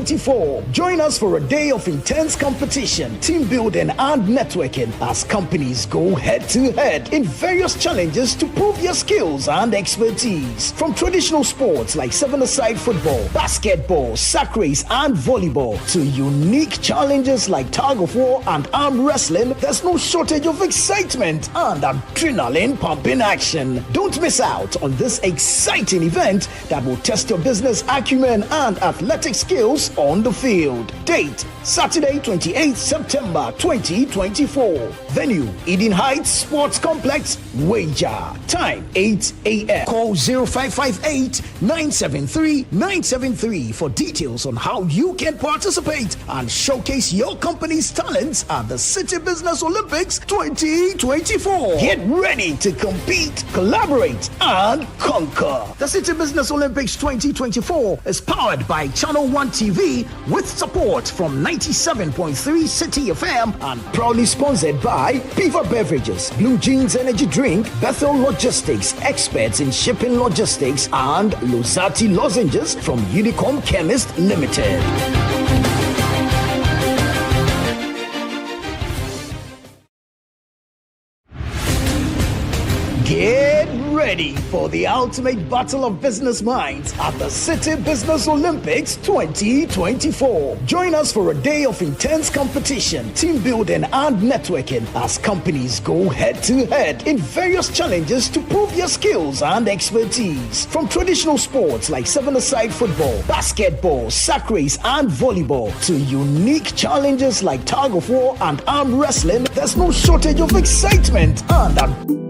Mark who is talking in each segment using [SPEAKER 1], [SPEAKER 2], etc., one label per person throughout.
[SPEAKER 1] 2024. Join us for a day of intense competition, team building and networking as companies go head-to-head in various challenges to prove your skills and expertise. From traditional sports like seven-a-side football, basketball, sack race and volleyball to unique challenges like tug of war and arm wrestling, there's no shortage of excitement and adrenaline pumping action. Don't miss out on this exciting event that will test your business acumen and athletic skills on the field. Date, Saturday 28th September 2024. Venue, Eden Heights Sports Complex, Wager. Time, 8 a.m. Call 0558-973-973 for details on how you can participate and showcase your company's talents at the Citi Business Olympics 2024. Get ready to compete, collaborate, and conquer. The Citi Business Olympics 2024 is powered by Channel 1 TV with support from 97.3 Citi FM and proudly sponsored by Piva Beverages, Blue Jeans Energy Drink, Bethel Logistics, experts in shipping logistics, and Losati Lozenges from Unicom Chemist Limited. Get ready for the ultimate battle of business minds at the Citi Business Olympics 2024. Join us for a day of intense competition, team building and networking as companies go head-to-head in various challenges to prove your skills and expertise. From traditional sports like seven-a-side football, basketball, sack race and volleyball to unique challenges like tug of war and arm wrestling, there's no shortage of excitement and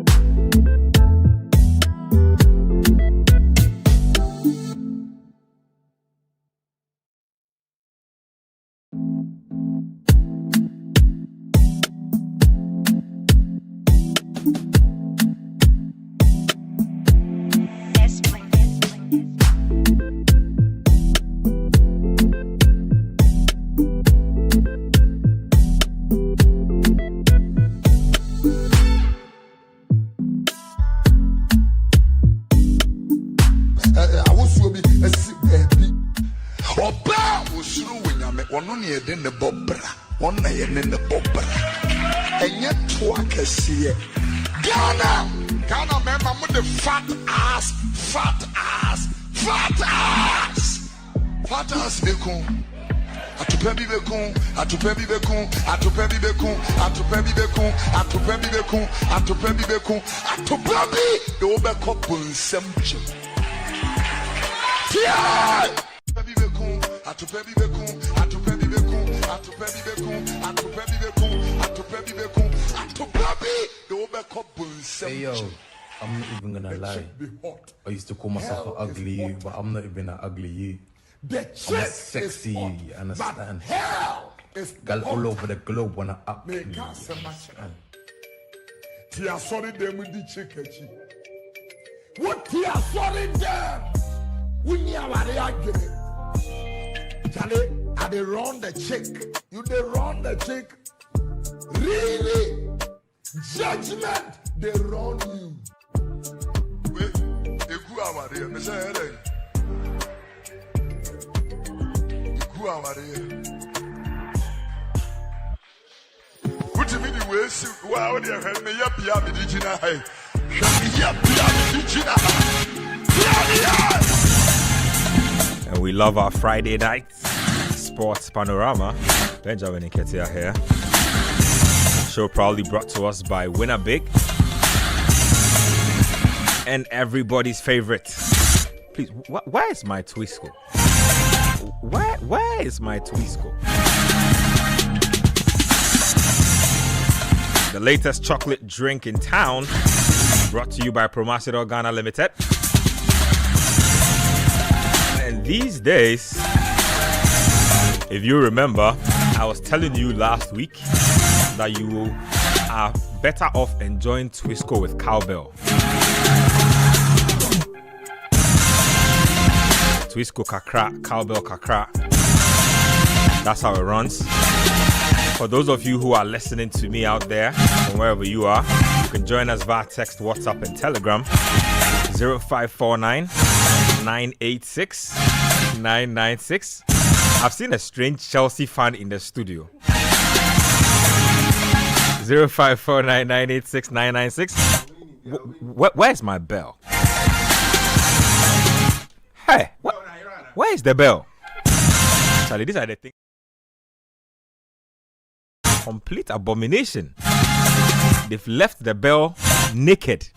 [SPEAKER 2] Ghana member with the fat ass bekun. Atupebi the obeko bunsemche. Yeah! Atupebi bekun.
[SPEAKER 3] Hey yo, I'm not even gonna lie. I used to call myself an ugly you, but I'm not even an ugly you. I'm a sexy you, you understand? Girl all over the globe wanna up me.
[SPEAKER 2] Tia sorry them with the chikechi. What tia sorry them? We near what they are getting. Charlie, I they run the chick. You they run the chick. Really? Judgment, they run you. Wait, they grew out here. Mr. Helen. They grew out here. What do you mean the way? Wow, they have me up here.
[SPEAKER 4] And we love our Friday nights. Sports Panorama. Benjamin Nketsia here. Show proudly brought to us by Winner Big and everybody's favorite. Please, where is my Twisco? Where is my Twisco? The latest chocolate drink in town, brought to you by Promasidor Ghana Limited. And these days, if you remember, I was telling you last week that you are better off enjoying Twisco with cowbell. Twisco kakra, cowbell kakra. That's how it runs. For those of you who are listening to me out there, from wherever you are, you can join us via text, WhatsApp, and Telegram. 0549 986 996. I've seen a strange Chelsea fan in the studio. 0549986996. Where's my bell? Hey, where is the bell? Charlie, these are the things. Complete abomination. They've left the bell naked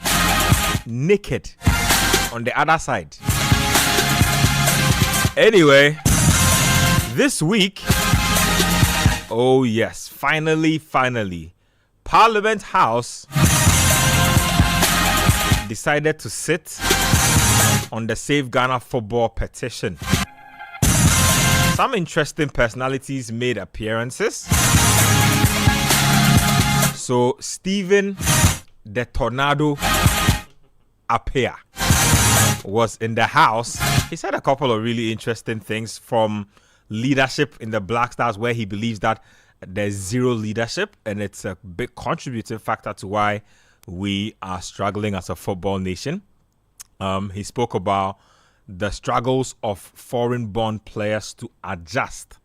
[SPEAKER 4] on the other side. Anyway, this week, oh yes, finally, Parliament House decided to sit on the Save Ghana Football petition. Some interesting personalities made appearances. So Stephen the Tornado Appiah was in the house. He said a couple of really interesting things, from leadership in the Black Stars, where he believes that there's zero leadership and it's a big contributing factor to why we are struggling as a football nation. He spoke about the struggles of foreign-born players to adjust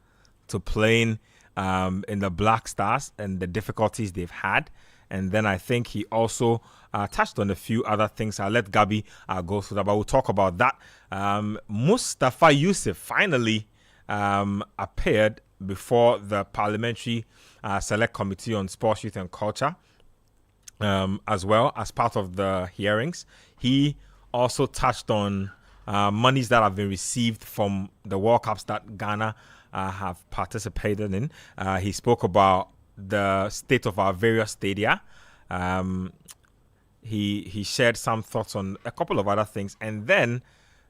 [SPEAKER 4] to playing in the Black Stars and the difficulties they've had. And then I think he also touched on a few other things. I'll let Gabi go through that, but we'll talk about that. Mustafa Yusuf finally appeared before the Parliamentary Select Committee on Sports, Youth and Culture, as well as part of the hearings. He also touched on monies that have been received from the World Cups that Ghana have participated in. He spoke about the state of our various stadia. He shared some thoughts on a couple of other things. And then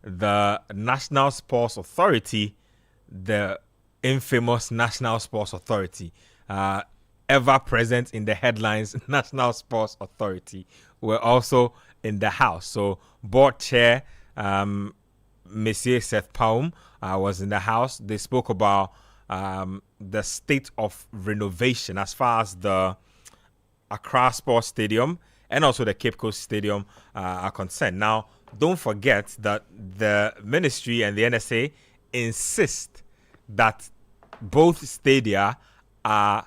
[SPEAKER 4] the National Sports Authority, the infamous National Sports Authority, ever present in the headlines, National Sports Authority, were also in the house. So board chair Monsieur Seth Paum was in the house. They spoke about the state of renovation as far as the Accra Sports Stadium and also the Cape Coast Stadium are concerned. Now, don't forget that the ministry and the NSA insist that both stadia are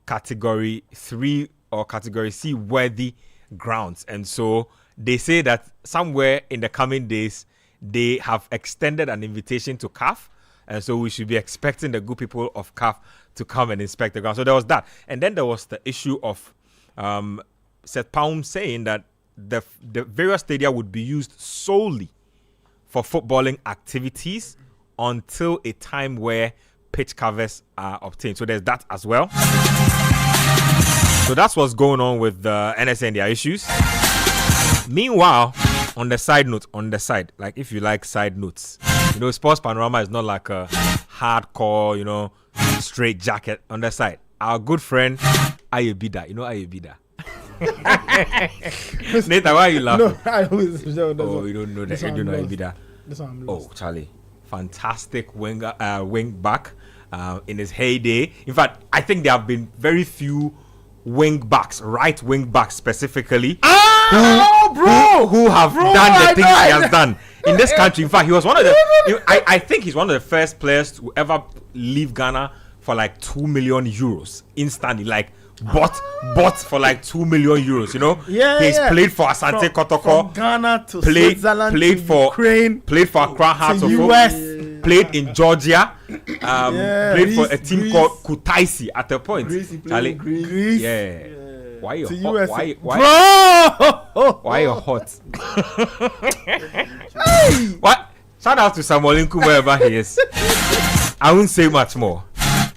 [SPEAKER 4] Category 3 or Category C worthy grounds. And so they say that somewhere in the coming days, they have extended an invitation to CAF. And so we should be expecting the good people of CAF to come and inspect the ground. So there was that. And then there was the issue of Seth Paum saying that the various stadia would be used solely for footballing activities until a time where pitch covers are obtained. So there's that as well. So that's what's going on with the NSA and their issues. Meanwhile, on the side, like if you like side notes, Sports Panorama is not like a hardcore, straight jacket. On the side, our good friend Ayebida, Ayebida. Nathan, why are you laughing?
[SPEAKER 5] No, I always.
[SPEAKER 4] You don't know that. You don't know Ayebida. Oh, Charlie, fantastic wing back in his heyday. In fact, I think there have been very few right wing backs specifically, who have done the things he has done in this country. In fact, he was one of the. I think he's one of the first players to ever leave Ghana for like 2 million euros instantly. Like bought for like 2 million euros. He's played for Asante Kotoko,
[SPEAKER 5] from Ghana to
[SPEAKER 4] Switzerland, played
[SPEAKER 5] to
[SPEAKER 4] for
[SPEAKER 5] Ukraine,
[SPEAKER 4] played for Accra Hearts of
[SPEAKER 5] US.
[SPEAKER 4] Played in Georgia, played for a team called Kutaisi at a point.
[SPEAKER 5] Greece.
[SPEAKER 4] Yeah. Why you hot?
[SPEAKER 5] US.
[SPEAKER 4] Why you hot? What? Shout out to Samuel Nkum wherever he is. I won't say much more.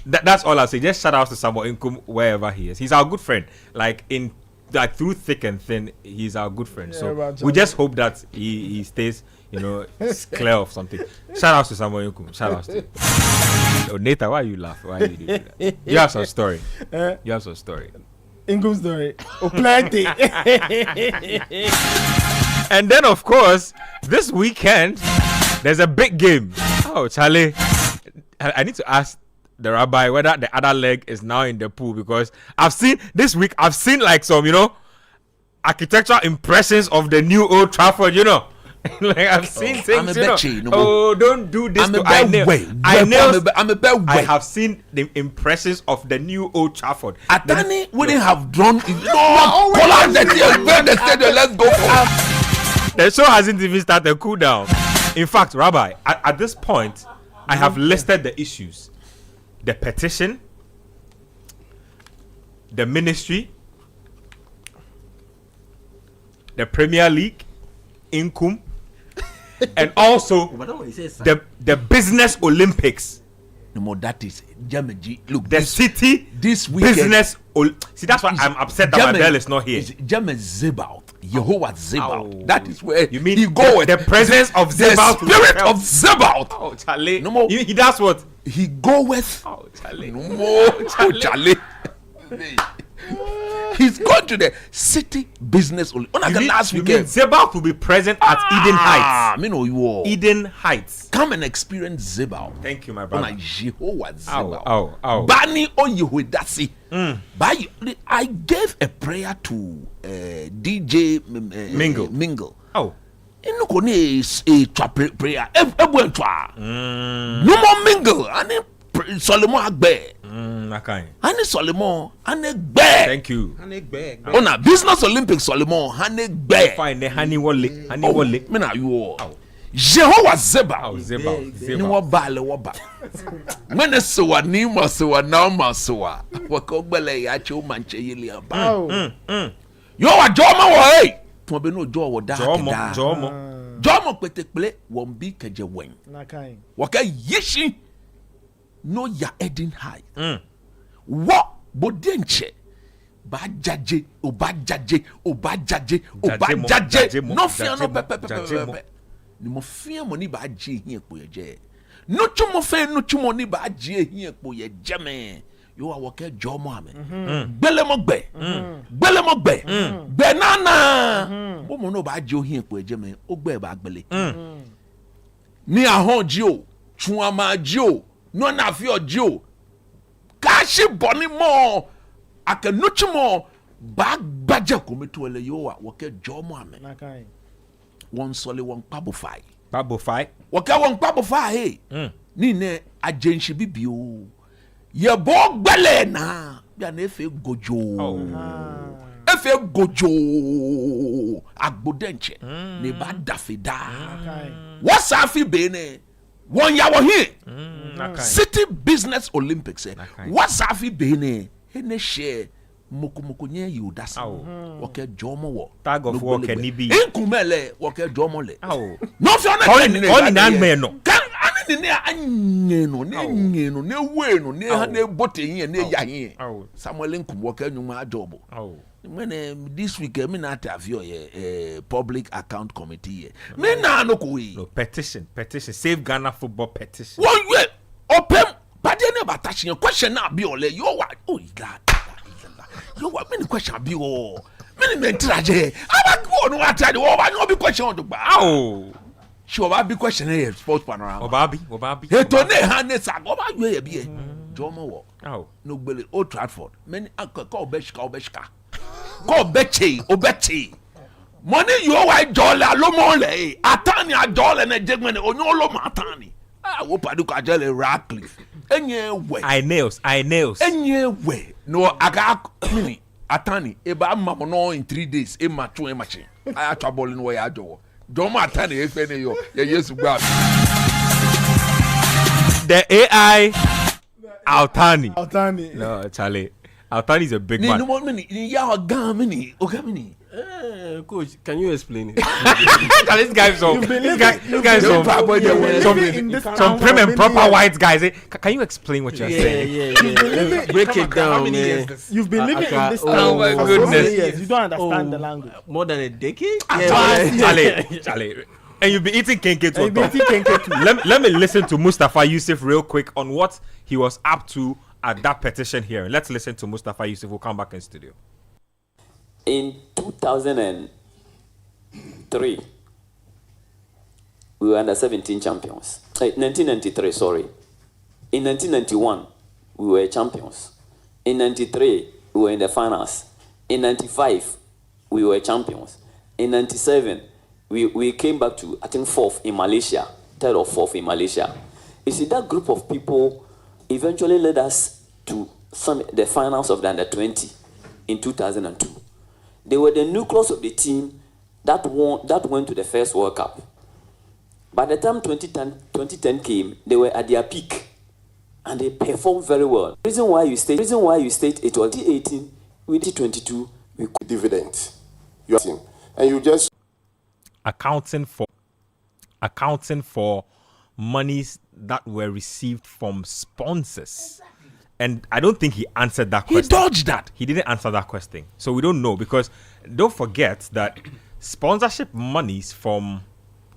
[SPEAKER 4] That's all I'll say. Just shout out to Samuel Nkum wherever he is. He's our good friend. Through thick and thin, he's our good friend. So we just hope that he stays, clear of something. Shout out to Samuel Nkum. Shout out to Nathan, why are you laughing? Why are you doing that? You have some story.
[SPEAKER 5] Nkum story. Oh, plenty.
[SPEAKER 4] And then, of course, this weekend, there's a big game. Oh, Charlie, I need to ask the rabbi whether the other leg is now in the pool, because I've seen like some, architectural impressions of the new Old Trafford, Like I've seen things, don't do this to I have seen the impressions of the new Old Trafford.
[SPEAKER 2] Atani wouldn't have drawn. Collapse the stadium. Let's go.
[SPEAKER 4] The show hasn't even started. Cool down. In fact, Rabbi, at this point, I have listed the issues: the petition, the ministry, the Premier League, income, and also the business Olympics.
[SPEAKER 2] No more that is Germany. Look,
[SPEAKER 4] the city
[SPEAKER 2] this weekend,
[SPEAKER 4] business. See, that's why I'm upset that my bell is not here.
[SPEAKER 2] German Zebaut, Jehovah Zebaut. That is where
[SPEAKER 4] you mean
[SPEAKER 2] he goeth.
[SPEAKER 4] The presence of Zebaut,
[SPEAKER 2] the spirit of Zebaut.
[SPEAKER 4] Oh, Charlie.
[SPEAKER 2] No more.
[SPEAKER 4] He does what?
[SPEAKER 2] He goeth.
[SPEAKER 4] Oh, Charlie.
[SPEAKER 2] No more. Oh, Charlie. He's gone to the city business only. Last weekend,
[SPEAKER 4] Zebaut will be present at Eden Heights. Eden Heights.
[SPEAKER 2] Come and experience Zebaut.
[SPEAKER 4] Thank you, my brother.
[SPEAKER 2] Jehovah Zebaut.
[SPEAKER 4] Ow.
[SPEAKER 2] Bani on Yehuidasi. I gave a prayer to DJ Mingle.
[SPEAKER 4] Oh.
[SPEAKER 2] No prayer. No more Mingle. Solomon Agbe. Hane Solomon, Hane Gbe.
[SPEAKER 4] Thank you.
[SPEAKER 2] On a business Olympics Solomon, Hane Gbe.
[SPEAKER 4] Fine, the honey wole.
[SPEAKER 2] Mina you. Jehovah Zeba.
[SPEAKER 4] Zeba.
[SPEAKER 2] Ni wo ba le wo ba. Mene so ni mo so na ma so wa. Wo ko gbele ya che o manche yele ba. Yo wa joma wo hey. To be no jo wo da. Jomo petekple wo mbi keje wen.
[SPEAKER 5] Na kan.
[SPEAKER 2] Wo ka yishi. No ya Eden High. What bodenche ba jaje obajaje no fear no pepe ni mo fear money ba je hin epo ye je no chumo fe no chumo ni ba je hin epo ye je me yo wa woke jomo ame gbele mo gbe nana bo mo no ba je hin epo ye je me o gbe ba gbele ni ahon ji o tun ama ji o no na fi ojo kashi boni mo akanuchi mo bag baje komitu ele yo wa woke jomo ame
[SPEAKER 5] na kai
[SPEAKER 2] won sole won pabo fai woke won pabo fai ni ne agenshi bibio ye bo gbele na bia na efe gojo agbodenche ne ba dafida wasafi bene one ya here City Business Olympics what's afi bene ene share moko nye yudasa woke jomo wo
[SPEAKER 4] tag of work ni bi
[SPEAKER 2] inkumele woke jomo le no fi ona
[SPEAKER 4] all in hand me no
[SPEAKER 2] kan ani ne anyeno ne wenu ne ha ne bote yin ne ya yin Samuel inkum woke nyuma ajobo when this week me na interview public account committee me na no ko
[SPEAKER 4] no petition save Ghana football petition
[SPEAKER 2] one way open but they never touch your question na be ole you wa God you wa me question be o me me traje aba go no atade wo ba no be question on gba sure ba be question here Sports Panorama
[SPEAKER 4] obabi
[SPEAKER 2] he to ne ha ne sa go ba you be jomo wo no gbele Old Trafford many call beshka ko obeche money you wa dollar lo mo le atani a dollar na jegmene onyo lo ma atani wo padu ka jele Radcliffe enye we
[SPEAKER 4] I nails
[SPEAKER 2] enye we no aga mini atani e ba mamo no in 3 days e ma tun e ma che aya twa ball no we ya jowo jomo atani e fe ne yo ye Yesu gba
[SPEAKER 4] the AI Altani
[SPEAKER 5] no
[SPEAKER 4] Charlie Altani is a big man.
[SPEAKER 2] No mini ya ga mini o ga mini
[SPEAKER 6] coach, can you explain it?
[SPEAKER 4] This guy is some prim and proper white guys. Can you explain what you're saying?
[SPEAKER 6] Yeah. Break it down, man.
[SPEAKER 5] You've been living in this town
[SPEAKER 4] oh my
[SPEAKER 5] for
[SPEAKER 4] goodness.
[SPEAKER 5] so many years. You don't understand the language.
[SPEAKER 6] More than a decade?
[SPEAKER 4] Charlie. And you've been eating kenke too. Let me listen to Mustafa Yusuf real quick on what he was up to at that petition hearing. Let's listen to Mustafa Yusuf. We'll come back in studio.
[SPEAKER 7] In 2003, we were under 17 champions. 1993, sorry. In 1991, we were champions. In 93, we were in the finals. In 95, we were champions. In 97, we came back to, I think, fourth in Malaysia, third or fourth in Malaysia. You see, that group of people eventually led us to the finals of the under-20 in 2002. They were the nucleus of the team that went to the first World Cup. By the time 2010 came, they were at their peak, and they performed very well. Reason why you state it was 2018, with 2022, we could
[SPEAKER 8] dividend. And you just
[SPEAKER 4] accounting for monies that were received from sponsors. And I don't think he answered that question.
[SPEAKER 2] He dodged that.
[SPEAKER 4] He didn't answer that question. So we don't know, because don't forget that sponsorship monies from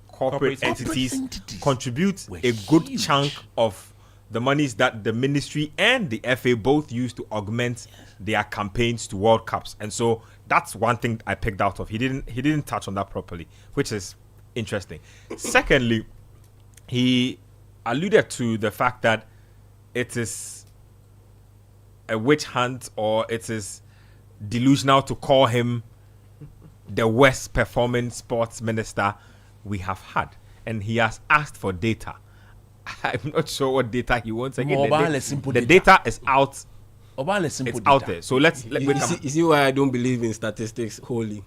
[SPEAKER 4] corporate entities contribute a good chunk of the monies that the ministry and the FA both use to augment their campaigns to World Cups. And so that's one thing I picked out of. He didn't touch on that properly, which is interesting. Secondly, he alluded to the fact that it is a witch hunt, or it is delusional to call him the worst performing sports minister we have had. And he has asked for data. I'm not sure what data he wants. Again, the data is out. It's out there. So let's
[SPEAKER 6] you see why I don't believe in statistics wholly.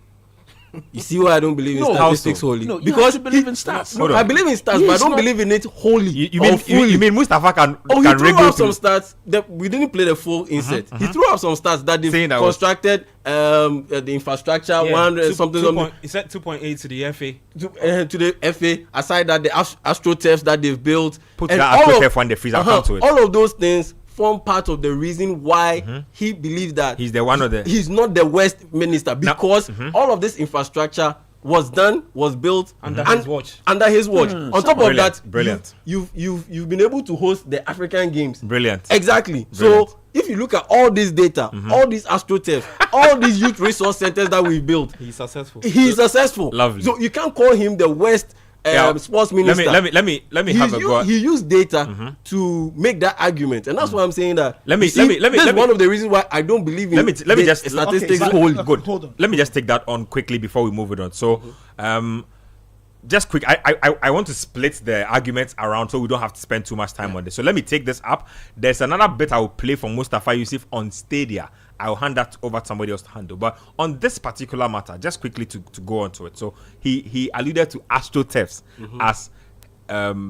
[SPEAKER 6] You see why I don't believe in statistics wholly?
[SPEAKER 2] No,
[SPEAKER 6] because
[SPEAKER 2] you believe in stats.
[SPEAKER 6] No, I believe in stats, but I don't believe in it wholly.
[SPEAKER 4] You mean Mustafa can
[SPEAKER 6] he threw
[SPEAKER 4] regulate
[SPEAKER 6] out some stats that we didn't play the full insert. He threw out some stats that they've constructed the infrastructure 100 something.
[SPEAKER 5] He said 2.8 to the FA.
[SPEAKER 6] To the FA. Aside that, the AstroTurfs that they've built,
[SPEAKER 4] put the AstroTurf when the freezer come to it.
[SPEAKER 6] All of those things form part of the reason why he believes that
[SPEAKER 4] he's he's
[SPEAKER 6] not the worst minister, because all of this infrastructure was built
[SPEAKER 5] under his watch.
[SPEAKER 6] On top of that,
[SPEAKER 4] brilliant.
[SPEAKER 6] You've been able to host the African Games.
[SPEAKER 4] Brilliant.
[SPEAKER 6] Exactly.
[SPEAKER 4] Brilliant.
[SPEAKER 6] So if you look at all this data, all these AstroTurf, all these youth resource centers that we've built,
[SPEAKER 5] he's successful.
[SPEAKER 4] Lovely.
[SPEAKER 6] So you can't call him the worst sports minister.
[SPEAKER 4] Let me have a go.
[SPEAKER 6] He used data to make that argument, and that's why I'm saying that.
[SPEAKER 4] This is
[SPEAKER 6] one of the reasons why I don't believe in statistics wholly.
[SPEAKER 4] Good. Hold on. Let me just take that on quickly before we move it on. So, just quick. I want to split the arguments around so we don't have to spend too much time on this. So let me take this up. There's another bit I will play from Mustafa Yusuf on Stadia. I'll hand that over to somebody else to handle. But on this particular matter, just quickly to go on to it. So he alluded to AstroTurfs as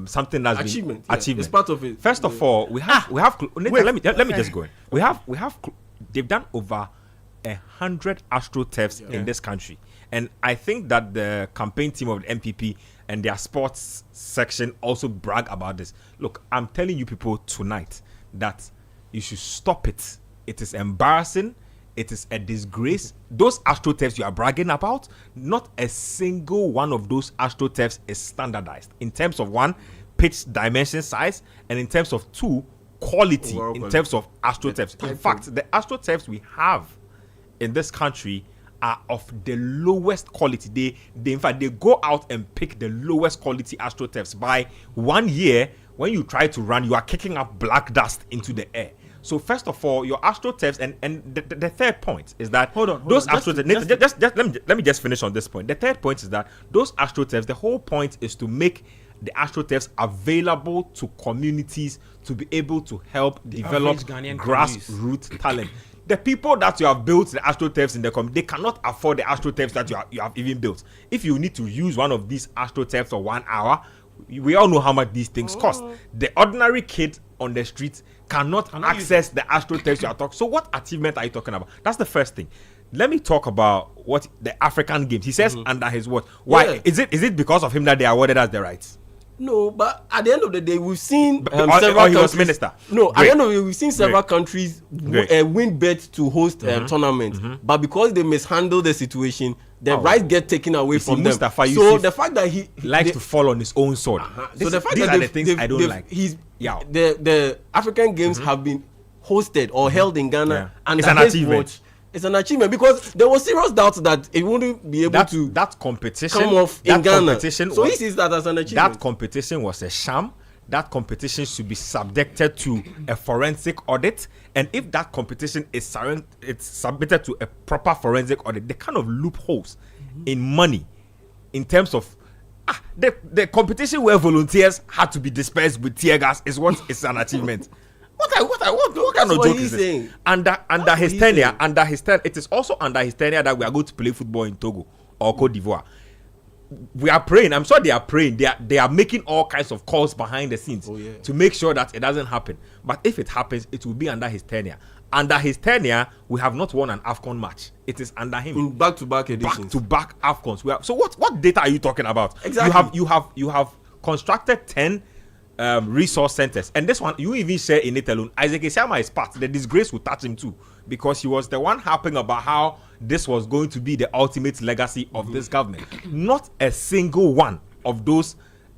[SPEAKER 4] something that's
[SPEAKER 6] achievement.
[SPEAKER 4] Achievement.
[SPEAKER 6] It's part of it.
[SPEAKER 4] First of all, we have. Let me just go in. We have. They've done over 100 AstroTurfs in this country, and I think that the campaign team of the MPP and their sports section also brag about this. Look, I'm telling you people tonight that you should stop it. It is embarrassing. It is a disgrace. Those AstroTurfs you are bragging about, not a single one of those AstroTurfs is standardized in terms of one, pitch dimension size, and in terms of two, quality. In terms of AstroTurfs. In fact, the AstroTurfs we have in this country are of the lowest quality. They in fact they go out and pick the lowest quality AstroTurfs. By 1 year, when you try to run, you are kicking up black dust into the air. So first of all, your AstroTurfs, and the third point is that those AstroTurfs. Let me just finish on this point. The third point is that those AstroTurfs, the whole point is to make the AstroTurfs available to communities to be able to help develop grassroots talent. The people that you have built the AstroTurfs in the community, they cannot afford the AstroTurfs that you have even built. If you need to use one of these AstroTurfs for 1 hour, we all know how much these things cost. The ordinary kid on the streets cannot access the AstroTurfs you are talking. So what achievement are you talking about? That's the first thing. Let me talk about what the African Games. He says under his watch. Why is it because of him that they are awarded as the rights?
[SPEAKER 6] No, but at the end of the day, we've seen
[SPEAKER 4] several countries. Was minister.
[SPEAKER 6] No, at the end of the day, we've seen several countries win bids to host tournaments, but because they mishandle the situation, the rights get taken away from them. So the fact that he
[SPEAKER 4] likes to fall on his own sword.
[SPEAKER 6] So the fact
[SPEAKER 4] these
[SPEAKER 6] that
[SPEAKER 4] are the things I don't like.
[SPEAKER 6] The African Games have been hosted or held in Ghana, and
[SPEAKER 4] it's an achievement.
[SPEAKER 6] It's an achievement because there was serious doubts that it wouldn't be able to
[SPEAKER 4] that competition
[SPEAKER 6] come off in Ghana.
[SPEAKER 4] So
[SPEAKER 6] he sees that as an achievement.
[SPEAKER 4] That competition was a sham. That competition should be subjected to a forensic audit, and if that competition is submitted to a proper forensic audit, the kind of loopholes in money in terms of the competition where volunteers had to be dispersed with tear gas is what is an achievement. What kind of joke is this? Under his tenure, it is also under his tenure that we are going to play football in Togo or Cote d'Ivoire. We are praying. I'm sure they are praying. They are making all kinds of calls behind the scenes to make sure that it doesn't happen. But if it happens, it will be under his tenure. Under his tenure, we have not won an AFCON match. It is under him.
[SPEAKER 6] In back-to-back editions.
[SPEAKER 4] Back-to-back AFCONs. So what data are you talking about?
[SPEAKER 6] Exactly.
[SPEAKER 4] You have constructed 10 resource centers, and this one you even share in it alone. Isaac Isiama is part. The disgrace will touch him too, because he was the one harping about how this was going to be the ultimate legacy of this government. Not a single one of those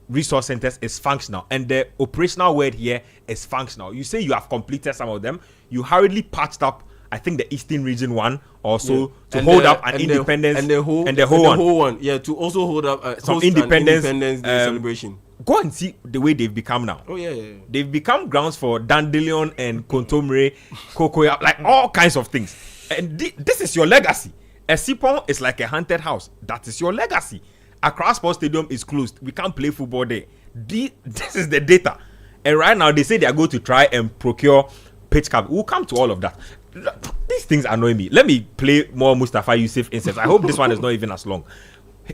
[SPEAKER 4] resource centers is functional, and the operational word here is functional. You say you have completed some of them. You hurriedly patched up, I think, the Eastern Region one also to hold up an independence
[SPEAKER 6] and the whole one. Yeah, to also hold up
[SPEAKER 4] some independence
[SPEAKER 6] Day celebration.
[SPEAKER 4] Go and see the way they've become now.
[SPEAKER 6] Oh yeah.
[SPEAKER 4] They've become grounds for dandelion and kontomire, cocoa, like all kinds of things. And this is your legacy. Esipon is like a haunted house. That is your legacy. Accra Sports Stadium is closed. We can't play football there. This is the data. And right now they say they are going to try and procure pitch cap. We'll come to all of that. These things annoy me. Let me play more Mustafa Yusuf instance. I hope this one is not even as long.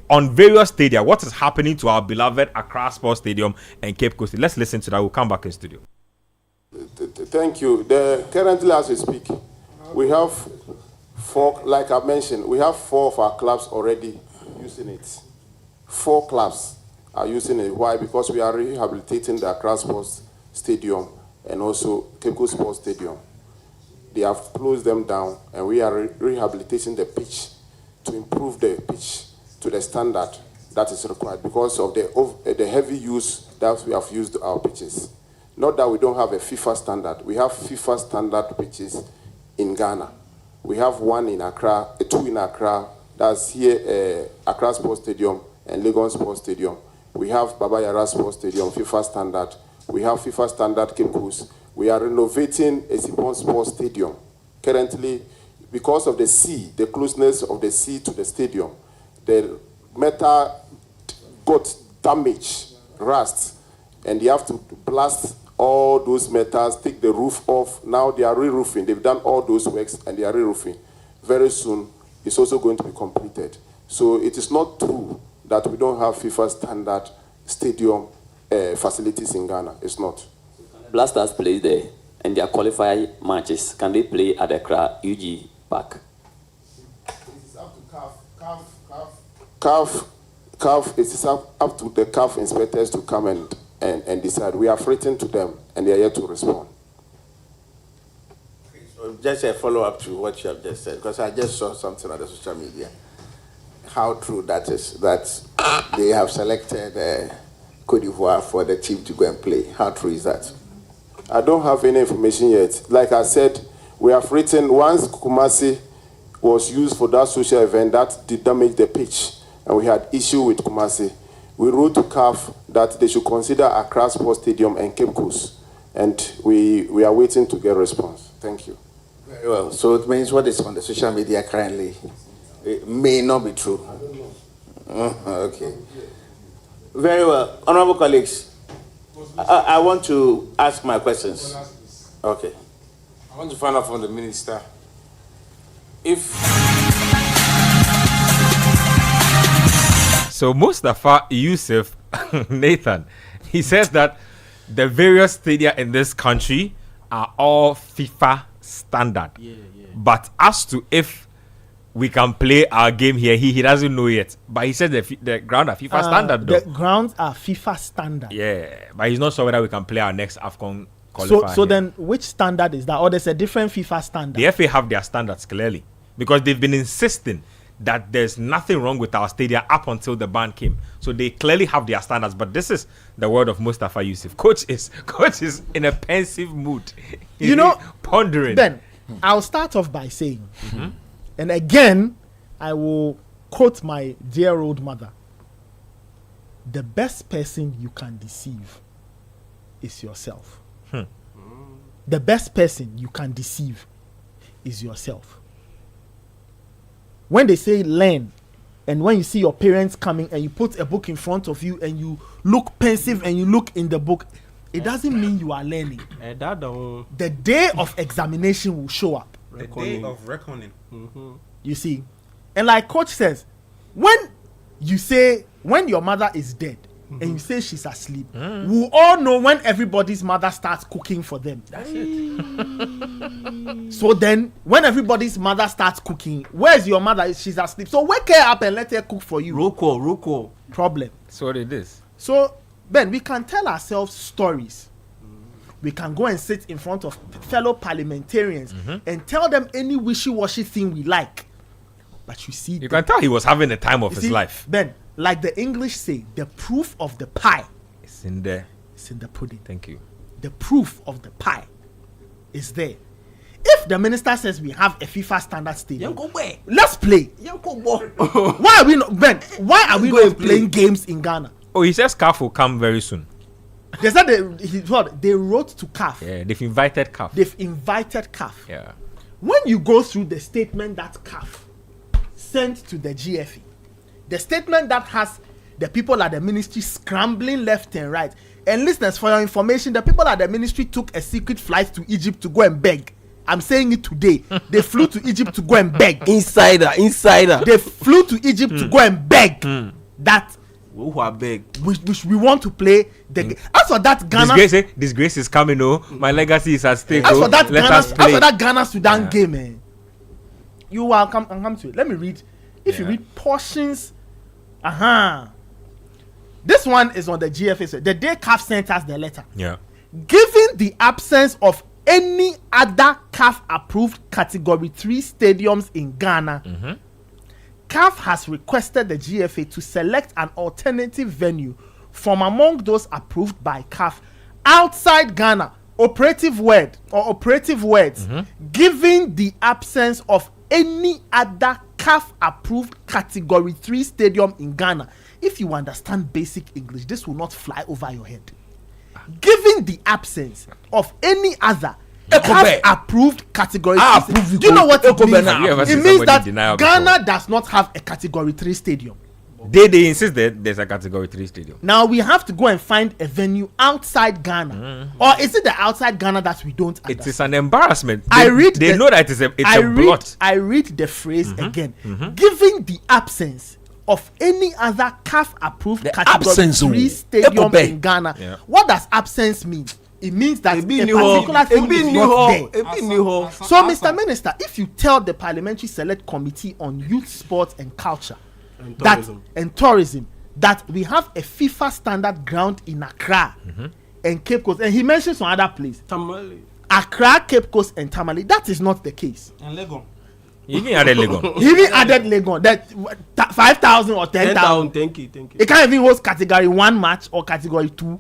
[SPEAKER 4] On various stadia, what is happening to our beloved Accra Sports Stadium and Cape Coast? Let's listen to that. We'll come back in studio.
[SPEAKER 8] Thank you. Currently, as we speak, we have 4, like I mentioned, we have 4 of our clubs already using it. 4 clubs are using it. Why? Because we are rehabilitating the Accra Sports Stadium and also Cape Coast Sports Stadium. They have closed them down, and we are rehabilitating the pitch to improve the pitch to the standard that is required because of the heavy use that we have used our pitches. Not that we don't have a FIFA standard. We have FIFA standard pitches in Ghana. We have 1 in Accra, 2 in Accra. That's here, Accra Sports Stadium and Legon Sports Stadium. We have Baba Yara Sports Stadium, FIFA standard. We have FIFA standard Cape Coast. We are renovating Citi Sports Stadium. Currently, because of the sea, the closeness of the sea to the stadium, the metal got damaged, rust, and they have to blast all those metals, take the roof off. Now they are re-roofing. They've done all those works and they are re-roofing. Very soon, it's also going to be completed. So it is not true that we don't have FIFA standard stadium facilities in Ghana. It's not.
[SPEAKER 7] Blasters play there, and their qualifier matches, can they play at the Accra UG Park?
[SPEAKER 8] It's up to CAF. It is up to the CAF inspectors to come and decide. We have written to them, and they are yet to respond.
[SPEAKER 9] So just a follow-up to what you have just said, because I just saw something on the social media. How true that is, that they have selected Cote d'Ivoire for the team to go and play. How true is that?
[SPEAKER 8] I don't have any information yet. Like I said, we have written once Kumasi was used for that social event that did damage the pitch, and we had issue with Kumasi. We wrote to CAF that they should consider Accra Sports Stadium and Cape Coast, and we are waiting to get a response. Thank you.
[SPEAKER 9] Very well. So it means what is on the social media currently, it may not be true. I don't know. Okay. Very well. Honorable colleagues, I want to ask my questions. Okay.
[SPEAKER 10] I want to find out from the minister if...
[SPEAKER 4] So Mustafa Yusuf, Nathan, he says that the various stadia in this country are all FIFA standard. But as to if we can play our game here, he doesn't know yet. But he says the ground are FIFA standard though.
[SPEAKER 11] The grounds are FIFA standard.
[SPEAKER 4] Yeah, but he's not sure whether we can play our next AFCON qualifier.
[SPEAKER 11] So then which standard is that? Or there's a different FIFA standard?
[SPEAKER 4] The FA have their standards clearly, because they've been insisting that there's nothing wrong with our stadium up until the ban came. So they clearly have their standards. But this is the word of Mustafa Yusuf. Coach is in a pensive mood.
[SPEAKER 11] You know,
[SPEAKER 4] pondering.
[SPEAKER 11] Then I'll start off by saying, and again, I will quote my dear old mother: the best person you can deceive is yourself. The best person you can deceive is yourself. When they say learn and when you see your parents coming and you put a book in front of you and you look pensive and you look in the book, it doesn't mean you are learning. The day of examination will show up.
[SPEAKER 5] The day of reckoning.
[SPEAKER 11] You see, and like coach says, when your mother is dead and you say she's asleep, we all know when everybody's mother starts cooking for them.
[SPEAKER 5] That's it.
[SPEAKER 11] So then when everybody's mother starts cooking, where's your mother? She's asleep. So wake her up and let her cook for you.
[SPEAKER 6] Roll call.
[SPEAKER 11] Problem.
[SPEAKER 4] So what it is.
[SPEAKER 11] So Ben, we can tell ourselves stories. We can go and sit in front of fellow parliamentarians and tell them any wishy-washy thing we like. But you see,
[SPEAKER 4] you can tell he was having the time of his life.
[SPEAKER 11] Ben, like the English say, the proof of the pie
[SPEAKER 4] is in there.
[SPEAKER 11] It's in the pudding.
[SPEAKER 4] Thank you.
[SPEAKER 11] The proof of the pie is there. If the minister says we have a FIFA standard stadium, let's play. Why are we not, Ben? Why are we not playing games in Ghana?
[SPEAKER 4] Oh, he says CAF will come very soon.
[SPEAKER 11] They said they wrote to CAF.
[SPEAKER 4] Yeah, they've invited CAF.
[SPEAKER 11] Yeah. When you go through the statement that CAF sent to the GFA, the statement that has the people at the ministry scrambling left and right. And listeners, for your information, the people at the ministry took a secret flight to Egypt to go and beg. I'm saying it today. They flew to Egypt to go and beg. Insider. They flew to Egypt to go and beg that we want to play the game. As for that Ghana,
[SPEAKER 4] disgrace is coming. Oh, my legacy is at stake.
[SPEAKER 11] As for that Ghana Sudan game, you will come to it. Let me read. If you read portions, this one is on the GFA. The day CAF sent us the letter.
[SPEAKER 4] Yeah.
[SPEAKER 11] Given the absence of any other CAF approved Category 3 stadiums in Ghana, CAF has requested the GFA to select an alternative venue from among those approved by CAF outside Ghana. Operative words. Given the absence of any other CAF approved Category 3 stadium in Ghana. If you understand basic English, this will not fly over your head. Given the absence of any other CAF approved Category 3, do you know what it means? It means that Ghana does not have a Category 3 stadium.
[SPEAKER 4] They insist that there's a Category 3 stadium.
[SPEAKER 11] Now we have to go and find a venue outside Ghana. Or is it the outside Ghana that we don't understand?
[SPEAKER 4] It is an embarrassment.
[SPEAKER 11] They
[SPEAKER 4] know that it's a blot.
[SPEAKER 11] I read the phrase again. Given the absence of any other CAF approved Category 3 stadium in Ghana, what does absence mean? It means that a particular thing is not there. So, Mr. Minister, if you tell the Parliamentary Select Committee on Youth, Sports and Culture and Tourism that we have a FIFA standard ground in Accra and Cape Coast, and he mentions some other place, Accra, Cape Coast and Tamale, that is not the case.
[SPEAKER 5] And Legon.
[SPEAKER 4] He even added
[SPEAKER 11] Legon. That 5,000 or 10,000.
[SPEAKER 6] Thank you.
[SPEAKER 11] It can't even host Category 1 match or Category 2.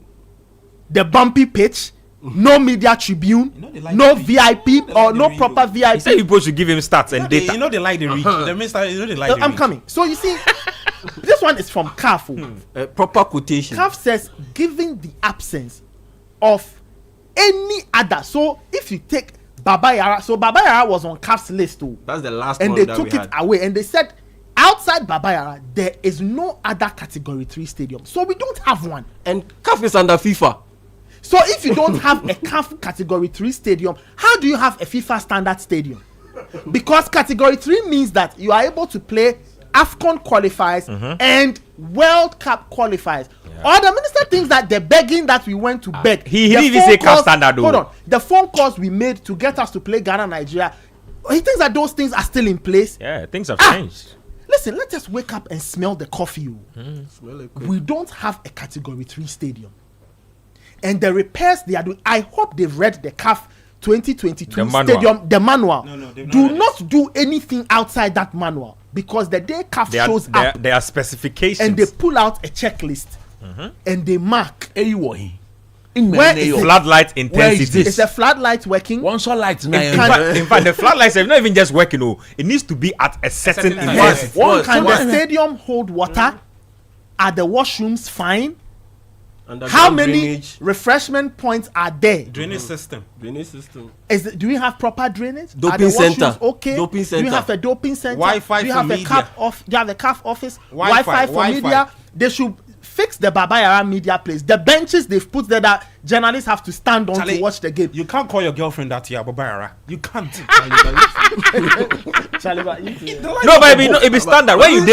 [SPEAKER 11] The bumpy pitch, no media tribune, no VIP or no proper VIP.
[SPEAKER 4] He said people should give him stats and data.
[SPEAKER 5] They like the reach. The minister, they like the
[SPEAKER 11] I'm
[SPEAKER 5] reach.
[SPEAKER 11] coming. So you see, this one is from CAF.
[SPEAKER 6] Proper quotation.
[SPEAKER 11] CAF says, given the absence of any other. So if you take Baba Yara, so Baba Yara was on CAF's list too.
[SPEAKER 6] That's the last
[SPEAKER 11] and
[SPEAKER 6] one.
[SPEAKER 11] And they took it away and they said, outside Baba Yara, there is no other Category 3 stadium. So we don't have one.
[SPEAKER 6] And CAF is under FIFA.
[SPEAKER 11] So if you don't have a CAF Category 3 stadium, how do you have a FIFA standard stadium? Because Category 3 means that you are able to play AFCON qualifiers and World Cup qualifiers. Or the minister thinks that the begging that we went to beg.
[SPEAKER 4] He didn't even say CAF standard though.
[SPEAKER 11] Hold on. The phone calls we made to get us to play Ghana, Nigeria, he thinks that those things are still in place.
[SPEAKER 4] Yeah, things have changed.
[SPEAKER 11] Listen, let us wake up and smell the coffee. We don't have a Category 3 stadium. And the repairs they are doing, I hope they've read the CAF 2022 stadium, the manual.
[SPEAKER 5] No,
[SPEAKER 11] do not do anything outside that manual, because the day CAF shows up,
[SPEAKER 4] there are specifications,
[SPEAKER 11] and they pull out a checklist and they mark.
[SPEAKER 4] Where is floodlight intensity?
[SPEAKER 11] Is the floodlight working?
[SPEAKER 12] One shot light.
[SPEAKER 4] In fact, the floodlights are not even just working. Oh, it needs to be at a certain intensity.
[SPEAKER 11] Can the stadium hold water? Are the washrooms fine? How many refreshment points are there?
[SPEAKER 5] Drainage system.
[SPEAKER 11] Do we have proper drainage?
[SPEAKER 6] Doping center.
[SPEAKER 11] Okay.
[SPEAKER 6] Doping center.
[SPEAKER 11] Do you have a doping center?
[SPEAKER 5] Wi-Fi
[SPEAKER 11] do you
[SPEAKER 5] for
[SPEAKER 11] have
[SPEAKER 5] media.
[SPEAKER 11] Do you have a CAF office? Wi-Fi for media. They should fix the Babayara media place. The benches they've put there that journalists have to stand on to watch the game.
[SPEAKER 5] You can't call your girlfriend that here, Babayara. You can't.
[SPEAKER 4] No, but it be standard. When you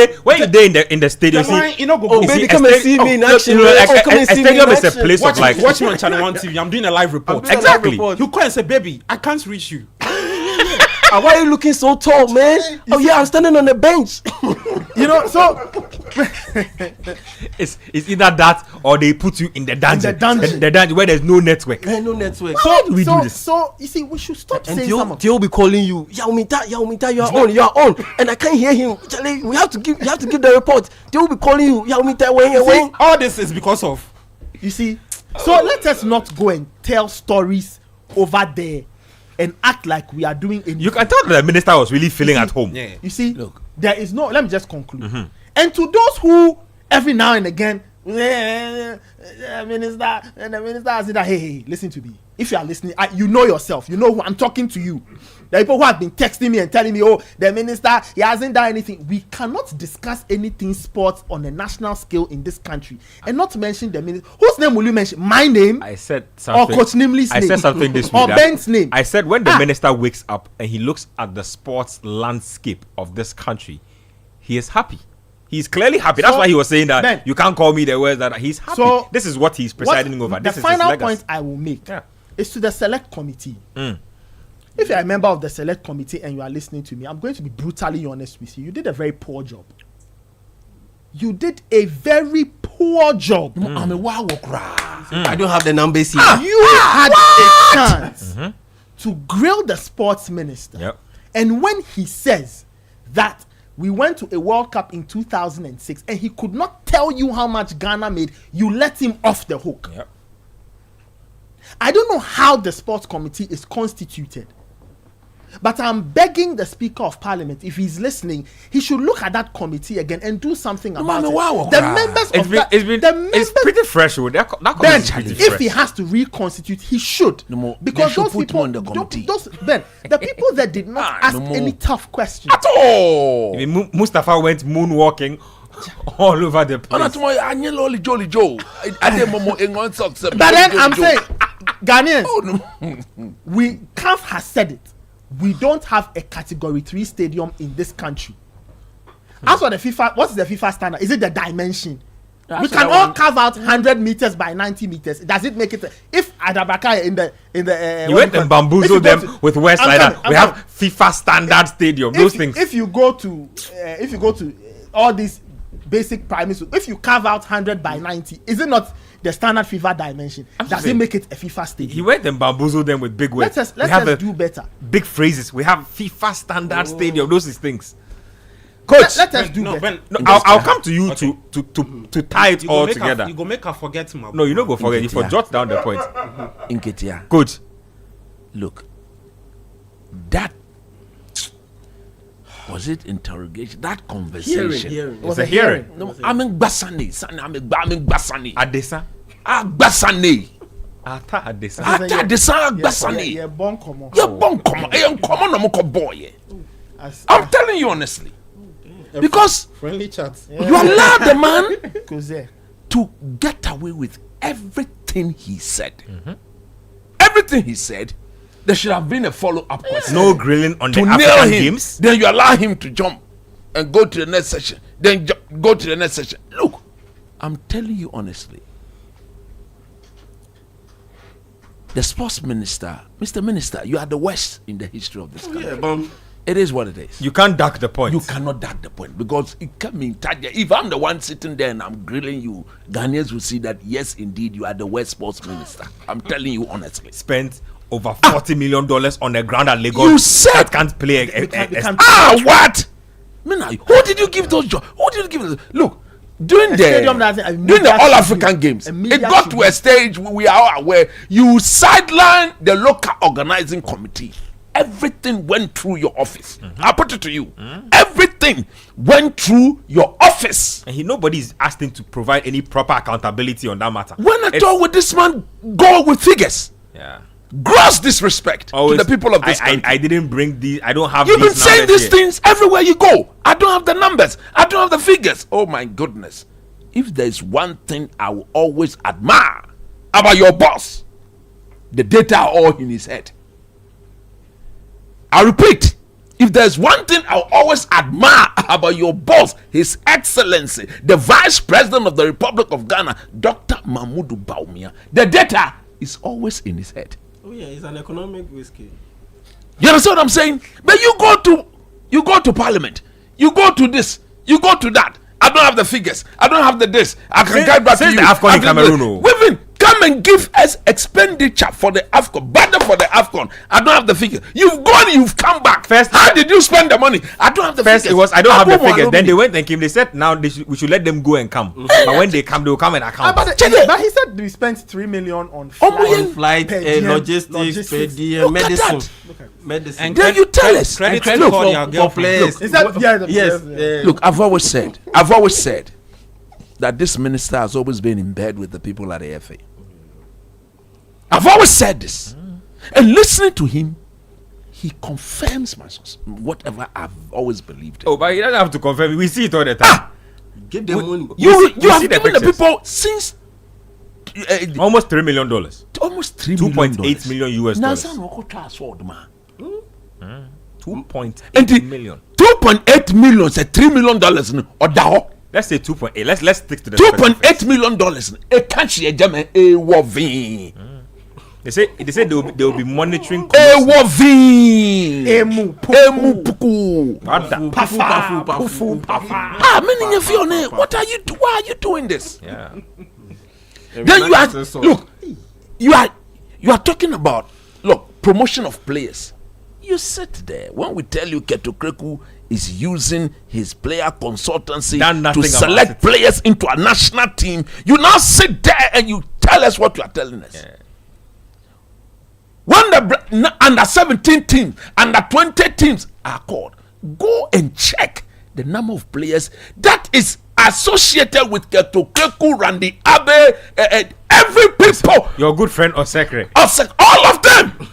[SPEAKER 4] there in the stadium,
[SPEAKER 6] Come and see me in action.
[SPEAKER 4] A stadium is a place of like.
[SPEAKER 5] Watch me on Channel 1 TV. I'm doing a live report.
[SPEAKER 4] Exactly.
[SPEAKER 5] You call and say, baby, I can't reach you.
[SPEAKER 6] Why are you looking so tall, man? Oh yeah, I'm standing on the bench.
[SPEAKER 11] So
[SPEAKER 4] it's either that or they put you in the dungeon. The dungeon where there's no network.
[SPEAKER 6] No network.
[SPEAKER 4] So do we do this?
[SPEAKER 11] So you see, we should stop saying something.
[SPEAKER 6] Theo be calling you. Yaumita, you are on, and I can't hear him. Charlie, you have to give the report. Theo be calling you. Yaumita, when.
[SPEAKER 5] All this is because of.
[SPEAKER 11] You see, so let us not go and tell stories over there and act like we are doing anything.
[SPEAKER 4] You can tell that the minister was really feeling at home.
[SPEAKER 5] Yeah.
[SPEAKER 11] You see, look, there is no. Let me just conclude. And to those who every now and again, the minister has said that, hey, listen to me. If you are listening, you know yourself. You know who I'm talking to you. The people who have been texting me and telling me, oh, the minister, he hasn't done anything. We cannot discuss anything sports on a national scale in this country and not mention the minister. Whose name will you mention? My name?
[SPEAKER 4] I said something.
[SPEAKER 11] Or Coach Nimley's name?
[SPEAKER 4] I said something this week.
[SPEAKER 11] Or Ben's name?
[SPEAKER 4] I said when the minister wakes up and he looks at the sports landscape of this country, he is happy. He's clearly happy. That's why he was saying that Ben, you can't call me the words that he's happy. So this is what he's presiding over. This
[SPEAKER 11] the
[SPEAKER 4] is
[SPEAKER 11] final
[SPEAKER 4] his
[SPEAKER 11] point I will make is to the select committee. If you're a member of the select committee and you are listening to me, I'm going to be brutally honest with you. You did a very poor job. You did a very poor job.
[SPEAKER 6] I'm a wow. I don't have the numbers here.
[SPEAKER 11] You had a chance to grill the sports minister. And when he says that we went to a World Cup in 2006 and he could not tell you how much Ghana made, you let him off the hook. I don't know how the sports committee is constituted, but I'm begging the Speaker of Parliament, if he's listening, he should look at that committee again and do something about it. The members of that,
[SPEAKER 4] it's pretty fresh. That
[SPEAKER 11] Ben,
[SPEAKER 4] if
[SPEAKER 11] fresh. He has to reconstitute, he should. Because those people, the people that did not ask any tough questions
[SPEAKER 4] at all. Mustafa went moonwalking all over the place.
[SPEAKER 11] But then I'm saying, Ghanaians, CAF has said it. We don't have a Category 3 stadium in this country. As for the FIFA, what is the FIFA standard? Is it the dimension? We can all carve out 100 meters by 90 meters. Does it make it? If Adabaka in the
[SPEAKER 4] you went and bamboozled them with West Side. We have FIFA standard stadium. Those things.
[SPEAKER 11] If you go to all these basic primary schools, if you carve out 100 by 90, is it not the standard FIFA dimension? Does it make it a FIFA stadium?
[SPEAKER 4] He went and bamboozled them with big words.
[SPEAKER 11] Let us do better.
[SPEAKER 4] Big phrases. We have FIFA standard stadium. Those is things. Coach,
[SPEAKER 11] let us do better.
[SPEAKER 4] I'll come to you to tie it all together.
[SPEAKER 5] You go make her forget.
[SPEAKER 4] No, you don't go forget. You jot down the point.
[SPEAKER 12] Nketsia.
[SPEAKER 4] Coach,
[SPEAKER 12] look, that was it interrogation? That conversation.
[SPEAKER 11] Hearing. It was a hearing.
[SPEAKER 12] No, I'm in Basani. I'm in Basani.
[SPEAKER 4] Adesa.
[SPEAKER 12] Basani.
[SPEAKER 4] Ata Adesa.
[SPEAKER 12] Ata Adesa Basani.
[SPEAKER 11] Yeah, bon common.
[SPEAKER 12] Yeah, bon common. Yeah, common no more boy. I'm telling you honestly. Because
[SPEAKER 5] friendly chat.
[SPEAKER 12] You allow the man to get away with everything he said. Everything he said. There should have been a follow-up question.
[SPEAKER 4] No grilling on the African games.
[SPEAKER 12] Then you allow him to jump and go to the next session. Then go to the next session. Look, I'm telling you honestly. The sports minister, Mr. Minister, you are the worst in the history of this country. It is what it is.
[SPEAKER 4] You can't duck the point.
[SPEAKER 12] You cannot duck the point because it can be if I'm the one sitting there and I'm grilling you, Ghanaians will see that yes, indeed, you are the worst sports minister. I'm telling you honestly.
[SPEAKER 4] Spent over $40 million on the ground at Lagos.
[SPEAKER 12] You said
[SPEAKER 4] that can't play.
[SPEAKER 12] What? Who did you give those jobs? Who did you give those? Look, during the All African Games, it got to a stage where we are all aware you sideline the local organizing committee. Everything went through your office. I put it to you. Everything thing went through your office.
[SPEAKER 4] And nobody's asked him to provide any proper accountability on that matter.
[SPEAKER 12] When at all would this man go with figures?
[SPEAKER 4] Yeah.
[SPEAKER 12] Gross disrespect to the people of this country.
[SPEAKER 4] I didn't bring these. I don't have.
[SPEAKER 12] You've been saying these things everywhere you go. I don't have the numbers. I don't have the figures. Oh my goodness! If there's one thing I will always admire about your boss, the data are all in his head. I repeat, if there's one thing I'll always admire about your boss, His Excellency, the Vice President of the Republic of Ghana, Dr. Mahmoud Bawumia, the data is always in his head.
[SPEAKER 6] Oh yeah, it's an economic whiskey.
[SPEAKER 12] You understand what I'm saying? But you go to Parliament, you go to this, you go to that. I don't have the figures. I don't have the this. I can get back to you.
[SPEAKER 4] The AFCON in Cameroon.
[SPEAKER 12] Women, come and give us expenditure for the AFCON, budget for the AFCON. I don't have the figures. You've gone, you've come back.
[SPEAKER 4] First,
[SPEAKER 12] how did you spend the money? I don't have the
[SPEAKER 4] first
[SPEAKER 12] figures.
[SPEAKER 4] It was I don't have the figures. Then they went and came. They said now we should let them go and come. But when they come, they will come and account.
[SPEAKER 11] But he said we spent 3 million on
[SPEAKER 6] flight, logistics, per diem, medicine. Medicine.
[SPEAKER 12] And then you tell us.
[SPEAKER 6] Credit
[SPEAKER 12] for
[SPEAKER 6] players.
[SPEAKER 12] Look, I've always said that this minister has always been in bed with the people at the FA. I've always said this. And listening to him, he confirms whatever I've always believed in.
[SPEAKER 4] Oh, but he doesn't have to confirm it. We see it all the time.
[SPEAKER 6] Give them money.
[SPEAKER 12] You have given the people since
[SPEAKER 4] almost $3 million.
[SPEAKER 12] Almost $3 million.
[SPEAKER 4] 2.8 million US dollars. 2.8 million.
[SPEAKER 12] 2.8 million say $3 million or
[SPEAKER 4] let's say 2.8. Let's stick to the
[SPEAKER 12] $2.8 million. A country, a German, a wovin.
[SPEAKER 4] They say they will be monitoring.
[SPEAKER 12] A wovin.
[SPEAKER 11] Emu
[SPEAKER 12] puku. Meaning if you're what are you? Why are you doing this?
[SPEAKER 4] Yeah.
[SPEAKER 12] Then you are talking about promotion of players. You sit there when we tell you Keto Kreku is using his player consultancy to select players into a national team. You now sit there and you tell us what you are telling us. Yeah. When the under 17 teams, under 20 teams are called, go and check the number of players that is associated with Keto Kreku, Randy Abe, every people.
[SPEAKER 4] Your good friend Osekre.
[SPEAKER 12] All of them.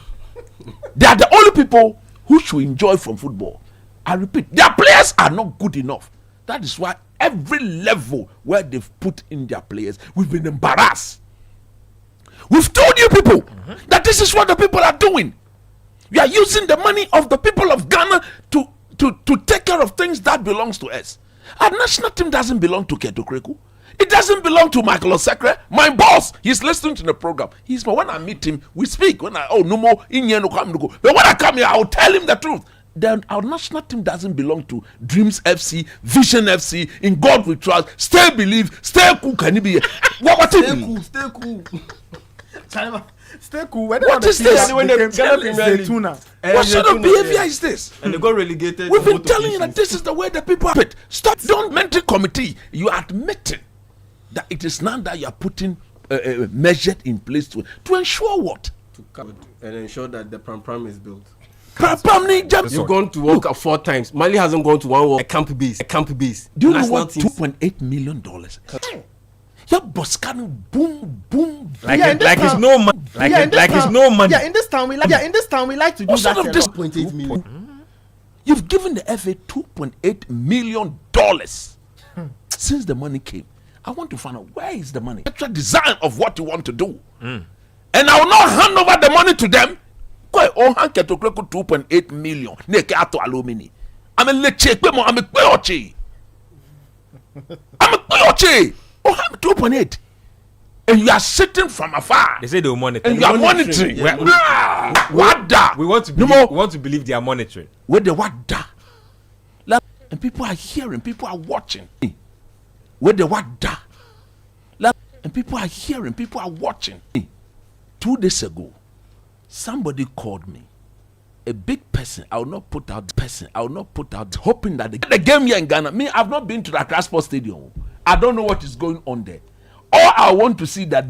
[SPEAKER 12] They are the only people who should enjoy from football. I repeat, their players are not good enough. That is why every level where they've put in their players, we've been embarrassed. We've told you people that this is what the people are doing. We are using the money of the people of Ghana to take care of things that belongs to us. Our national team doesn't belong to Keto Kreku. It doesn't belong to Michael Osekre, my boss. He's listening to the program. When I meet him, we speak. But when I come here, I'll tell him the truth. Then our national team doesn't belong to Dreams FC, Vision FC, In God We Trust, Stay Believe, Stay Cool. Can you be?
[SPEAKER 6] Stay cool.
[SPEAKER 11] Stay cool.
[SPEAKER 12] What is this? What sort of behavior is this?
[SPEAKER 6] And they got relegated.
[SPEAKER 12] We've been telling you that this is the way the people have it. Stop. Don't mental committee. You are admitting that it is now that you are putting measures in place to ensure what?
[SPEAKER 6] To cover and ensure that the pram is built.
[SPEAKER 12] You've
[SPEAKER 6] gone to work 4 times. Mali hasn't gone to one work. A camp base.
[SPEAKER 12] Do you know what $2.8 million? Your boss can boom.
[SPEAKER 4] Like it's no money. Like it's no money.
[SPEAKER 11] Yeah, in this town we like to do that.
[SPEAKER 12] Of this 2.8 million. You've given the FA $2.8 million since the money came. I want to find out where is the money. Actual design of what you want to do. And I will not hand over the money to them. Oh, hand Keto Kreku 2.8 million. Neke ato alumini. I'm a leche. I'm a peoche. Oh, hand 2.8. And you are sitting from afar.
[SPEAKER 4] They say they will monitor.
[SPEAKER 12] And you are monitoring. What da?
[SPEAKER 4] We want to believe they are monitoring.
[SPEAKER 12] Where the what da? And people are hearing. People are watching. Where the what da? And people are hearing. People are watching. 2 days ago, somebody called me. A big person. I will not put out hoping that the game here in Ghana. Me, I've not been to the Accra Sports Stadium. I don't know what is going on there. All I want to see that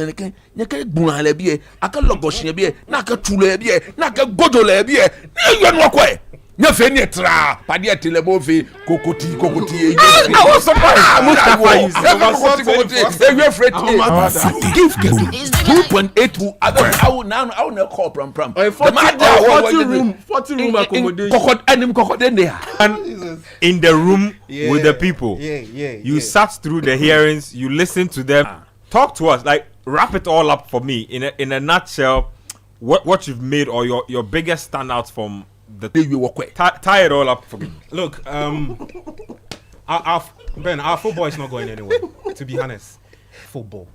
[SPEAKER 12] ne ke nyeke gbuna le bi aka logoshin bi na aka tule bi na aka gojo le bi ne yenu akwa nya fe ne tra pade atele bo fe kokoti I was surprised Mustafa give 2.8 to other how now na call pram
[SPEAKER 6] 40 room accommodation
[SPEAKER 4] and in the room with the people. You sat through the hearings, you listened to them. Talk to us, like wrap it all up for me in a nutshell. What you've made or your biggest standouts from the tie it all up for me.
[SPEAKER 5] Look, our football is not going anywhere. To be honest, football,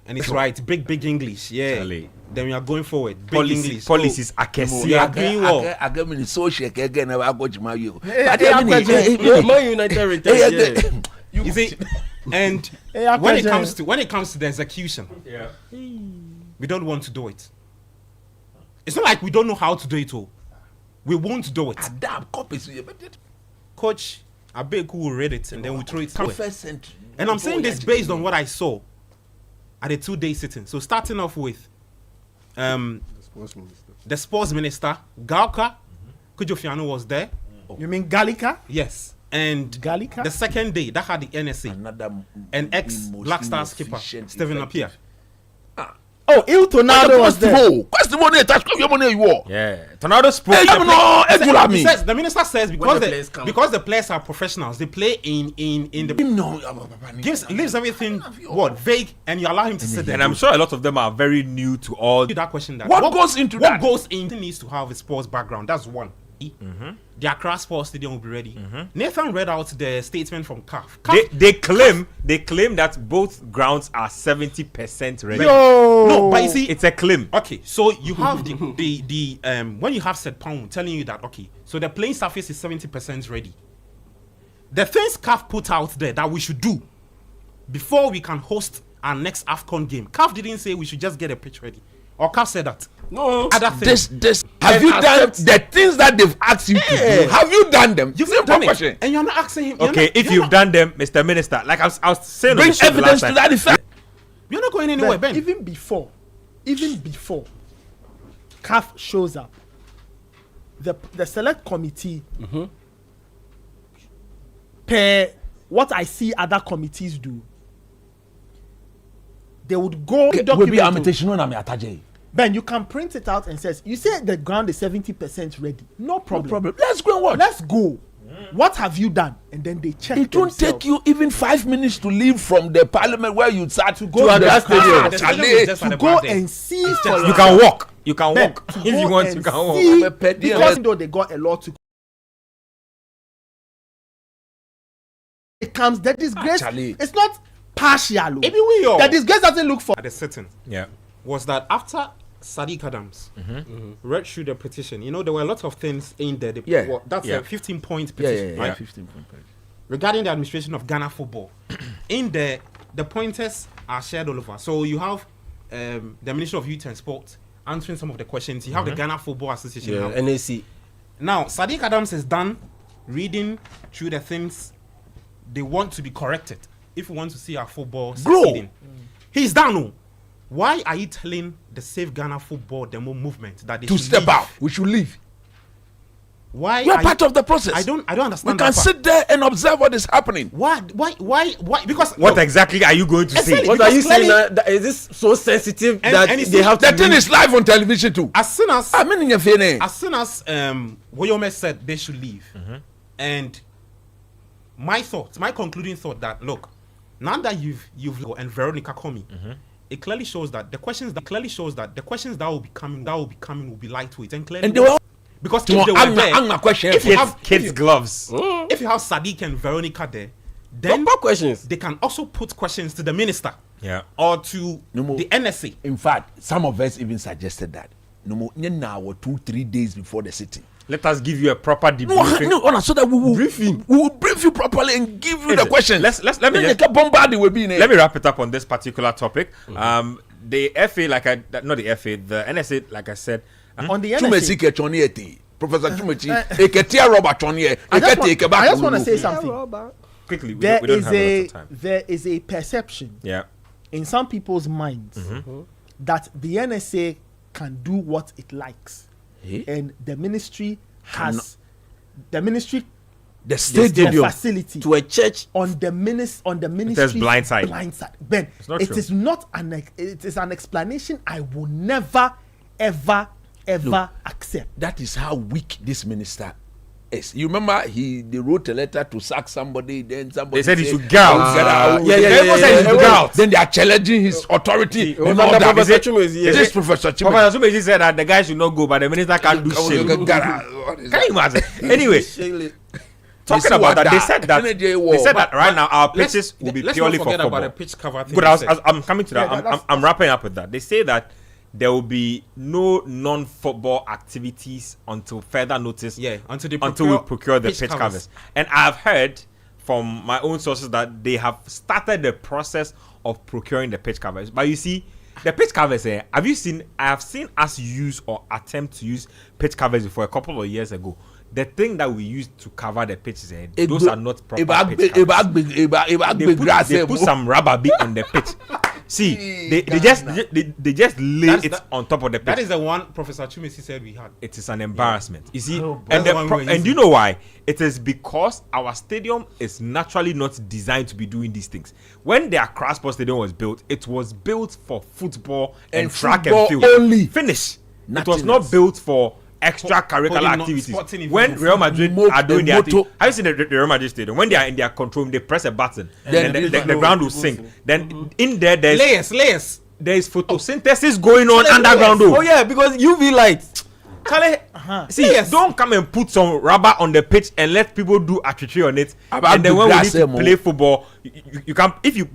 [SPEAKER 5] and it's right. Big English, yeah. Charlie. Then we are going forward. Big English
[SPEAKER 4] policies. I can see.
[SPEAKER 5] are doing well.
[SPEAKER 12] I get me social again. I go to my you.
[SPEAKER 6] Man United retired.
[SPEAKER 5] You see, and when it comes to the execution, we don't want to do it. It's not like we don't know how to do it all. We won't do it.
[SPEAKER 12] Damn copies.
[SPEAKER 5] Coach, I beg who will read it and then we throw it somewhere. And I'm saying this based on what I saw at a 2-day sitting. So starting off with the sports minister, Galka, Kujofiano was there.
[SPEAKER 11] You mean Gallica?
[SPEAKER 5] Yes. And
[SPEAKER 11] Gallica?
[SPEAKER 5] The second day, that had the NSA and ex-Black Star skipper, Stephen Appiah.
[SPEAKER 11] Oh, Il Tornado was there.
[SPEAKER 4] Yeah, Tornado spoke.
[SPEAKER 5] The minister says because the players are professionals, they play in the leaves everything vague, and you allow him to sit there.
[SPEAKER 4] And I'm sure a lot of them are very new to all
[SPEAKER 5] that question.
[SPEAKER 12] What goes into that?
[SPEAKER 5] What goes into needs to have a sports background. That's one. The Accra Sports Stadium will be ready. Nathan read out the statement from CAF.
[SPEAKER 4] They claim that both grounds are 70% ready.
[SPEAKER 5] No, but you see,
[SPEAKER 4] it's a claim.
[SPEAKER 5] Okay, so you have the when you have said Pound telling you that so the playing surface is 70% ready. The things CAF put out there that we should do before we can host our next AFCON game. CAF didn't say we should just get a pitch ready. Or CAF said that.
[SPEAKER 12] No, this. Have you done the things that they've asked you to do? Have you done them?
[SPEAKER 5] You've done it, and you're not asking him.
[SPEAKER 4] Okay, if you've done them, Mr. Minister, like I was saying,
[SPEAKER 12] bring evidence to that effect.
[SPEAKER 5] You're not going anywhere, Ben.
[SPEAKER 11] Even before CAF shows up, the select committee, per what I see other committees do, they would go. Ben, you can print it out and says, you say the ground is 70% ready. No problem.
[SPEAKER 12] Let's go and watch.
[SPEAKER 11] Let's go. What have you done? And then they check.
[SPEAKER 12] It won't take you even 5 minutes to leave from the parliament where you start to go
[SPEAKER 11] to
[SPEAKER 12] the
[SPEAKER 11] stadium. To go and see.
[SPEAKER 4] You can walk. You can walk. If you want, you can walk.
[SPEAKER 11] Because though they got a lot to. It comes, the disgrace. It's not partial. The disgrace doesn't look for.
[SPEAKER 5] At the sitting. Yeah. Was that after Sadiq Adams read through the petition, there were a lot of things in there. That's a 15-point petition, right? 15-point petition. Regarding the administration of Ghana football. In there, the pointers are shared all over. So you have the Ministry of Youth and Sport answering some of the questions. You have the Ghana Football Association.
[SPEAKER 6] NAC.
[SPEAKER 5] Now, Sadiq Adams is done reading through the things they want to be corrected if we want to see our football succeeding. He's done. Why are you telling the Save Ghana Football Demo movement that they
[SPEAKER 12] to
[SPEAKER 5] should
[SPEAKER 12] step
[SPEAKER 5] leave?
[SPEAKER 12] out? We should leave.
[SPEAKER 5] Why?
[SPEAKER 12] We are part of the process.
[SPEAKER 5] I don't understand.
[SPEAKER 12] We can sit there and observe what is happening.
[SPEAKER 5] Why? Because
[SPEAKER 4] what exactly are you going to say?
[SPEAKER 6] What are you saying? Is this so sensitive that they have to?
[SPEAKER 12] The thing is live on television too.
[SPEAKER 5] As soon as Woyome said they should leave, and my concluding thought that look, now that you've and Veronica Komi. It clearly shows that the questions that will be coming will be lightweight and clearly. Because if they were there, if you have
[SPEAKER 4] kids' gloves,
[SPEAKER 5] if you have Sadiq and Veronica there, then
[SPEAKER 6] questions.
[SPEAKER 5] They can also put questions to the minister, or to the NSA.
[SPEAKER 12] In fact, some of us even suggested that now 2-3 days before the sitting.
[SPEAKER 4] Let us give you a proper debriefing.
[SPEAKER 12] No, so that we will brief you properly and give you the questions.
[SPEAKER 4] Let me wrap it up on this particular topic. The FA, not the FA, the NSA, like I said,
[SPEAKER 11] on the NSA.
[SPEAKER 12] Professor Chumechi, I
[SPEAKER 11] just want to say something.
[SPEAKER 4] Quickly,
[SPEAKER 11] There is a perception in some people's minds that the NSA can do what it likes, and the ministry has
[SPEAKER 12] the stadium
[SPEAKER 11] facility
[SPEAKER 6] to a church
[SPEAKER 11] on the ministry
[SPEAKER 4] blind side.
[SPEAKER 11] Ben, it is not it is an explanation I will never ever accept.
[SPEAKER 12] That is how weak this minister is. You remember they wrote a letter to sack somebody, then somebody
[SPEAKER 4] they said he should go out.
[SPEAKER 12] Then they are challenging his authority.
[SPEAKER 6] Professor
[SPEAKER 4] Chumezi said that the guy should not go, but the minister can't do shit. Can you imagine? Anyway, talking about that, they said that right now our pitches will be purely for football.
[SPEAKER 5] About the pitch cover thing.
[SPEAKER 4] Good, I'm coming to that. I'm wrapping up with that. They say that there will be no non-football activities until further notice. Until we procure the pitch covers. And I've heard from my own sources that they have started the process of procuring the pitch covers. But you see, the pitch covers here, I have seen us use or attempt to use pitch covers before a couple of years ago. The thing that we use to cover the pitches, those are not proper pitch covers. They put some rubber bit on the pitch. See, they just lay it on top of the pitch.
[SPEAKER 5] That is the one Professor Chumezi said we had.
[SPEAKER 4] It is an embarrassment. You see, and you know why? It is because our stadium is naturally not designed to be doing these things. When the Accra Sports Stadium was built, it was built for football and track and field.
[SPEAKER 12] Only.
[SPEAKER 4] Finish. It was not built for extracurricular activities. When Real Madrid are doing their thing, have you seen the Real Madrid stadium? When they are in their control room, they press a button, then the ground will sink. Then in there, there's
[SPEAKER 5] layers.
[SPEAKER 4] There is photosynthesis going on underground.
[SPEAKER 6] Oh yeah, because UV light.
[SPEAKER 4] Charlie, don't come and put some rubber on the pitch and let people do archery on it. And then when we need to play football, you can if you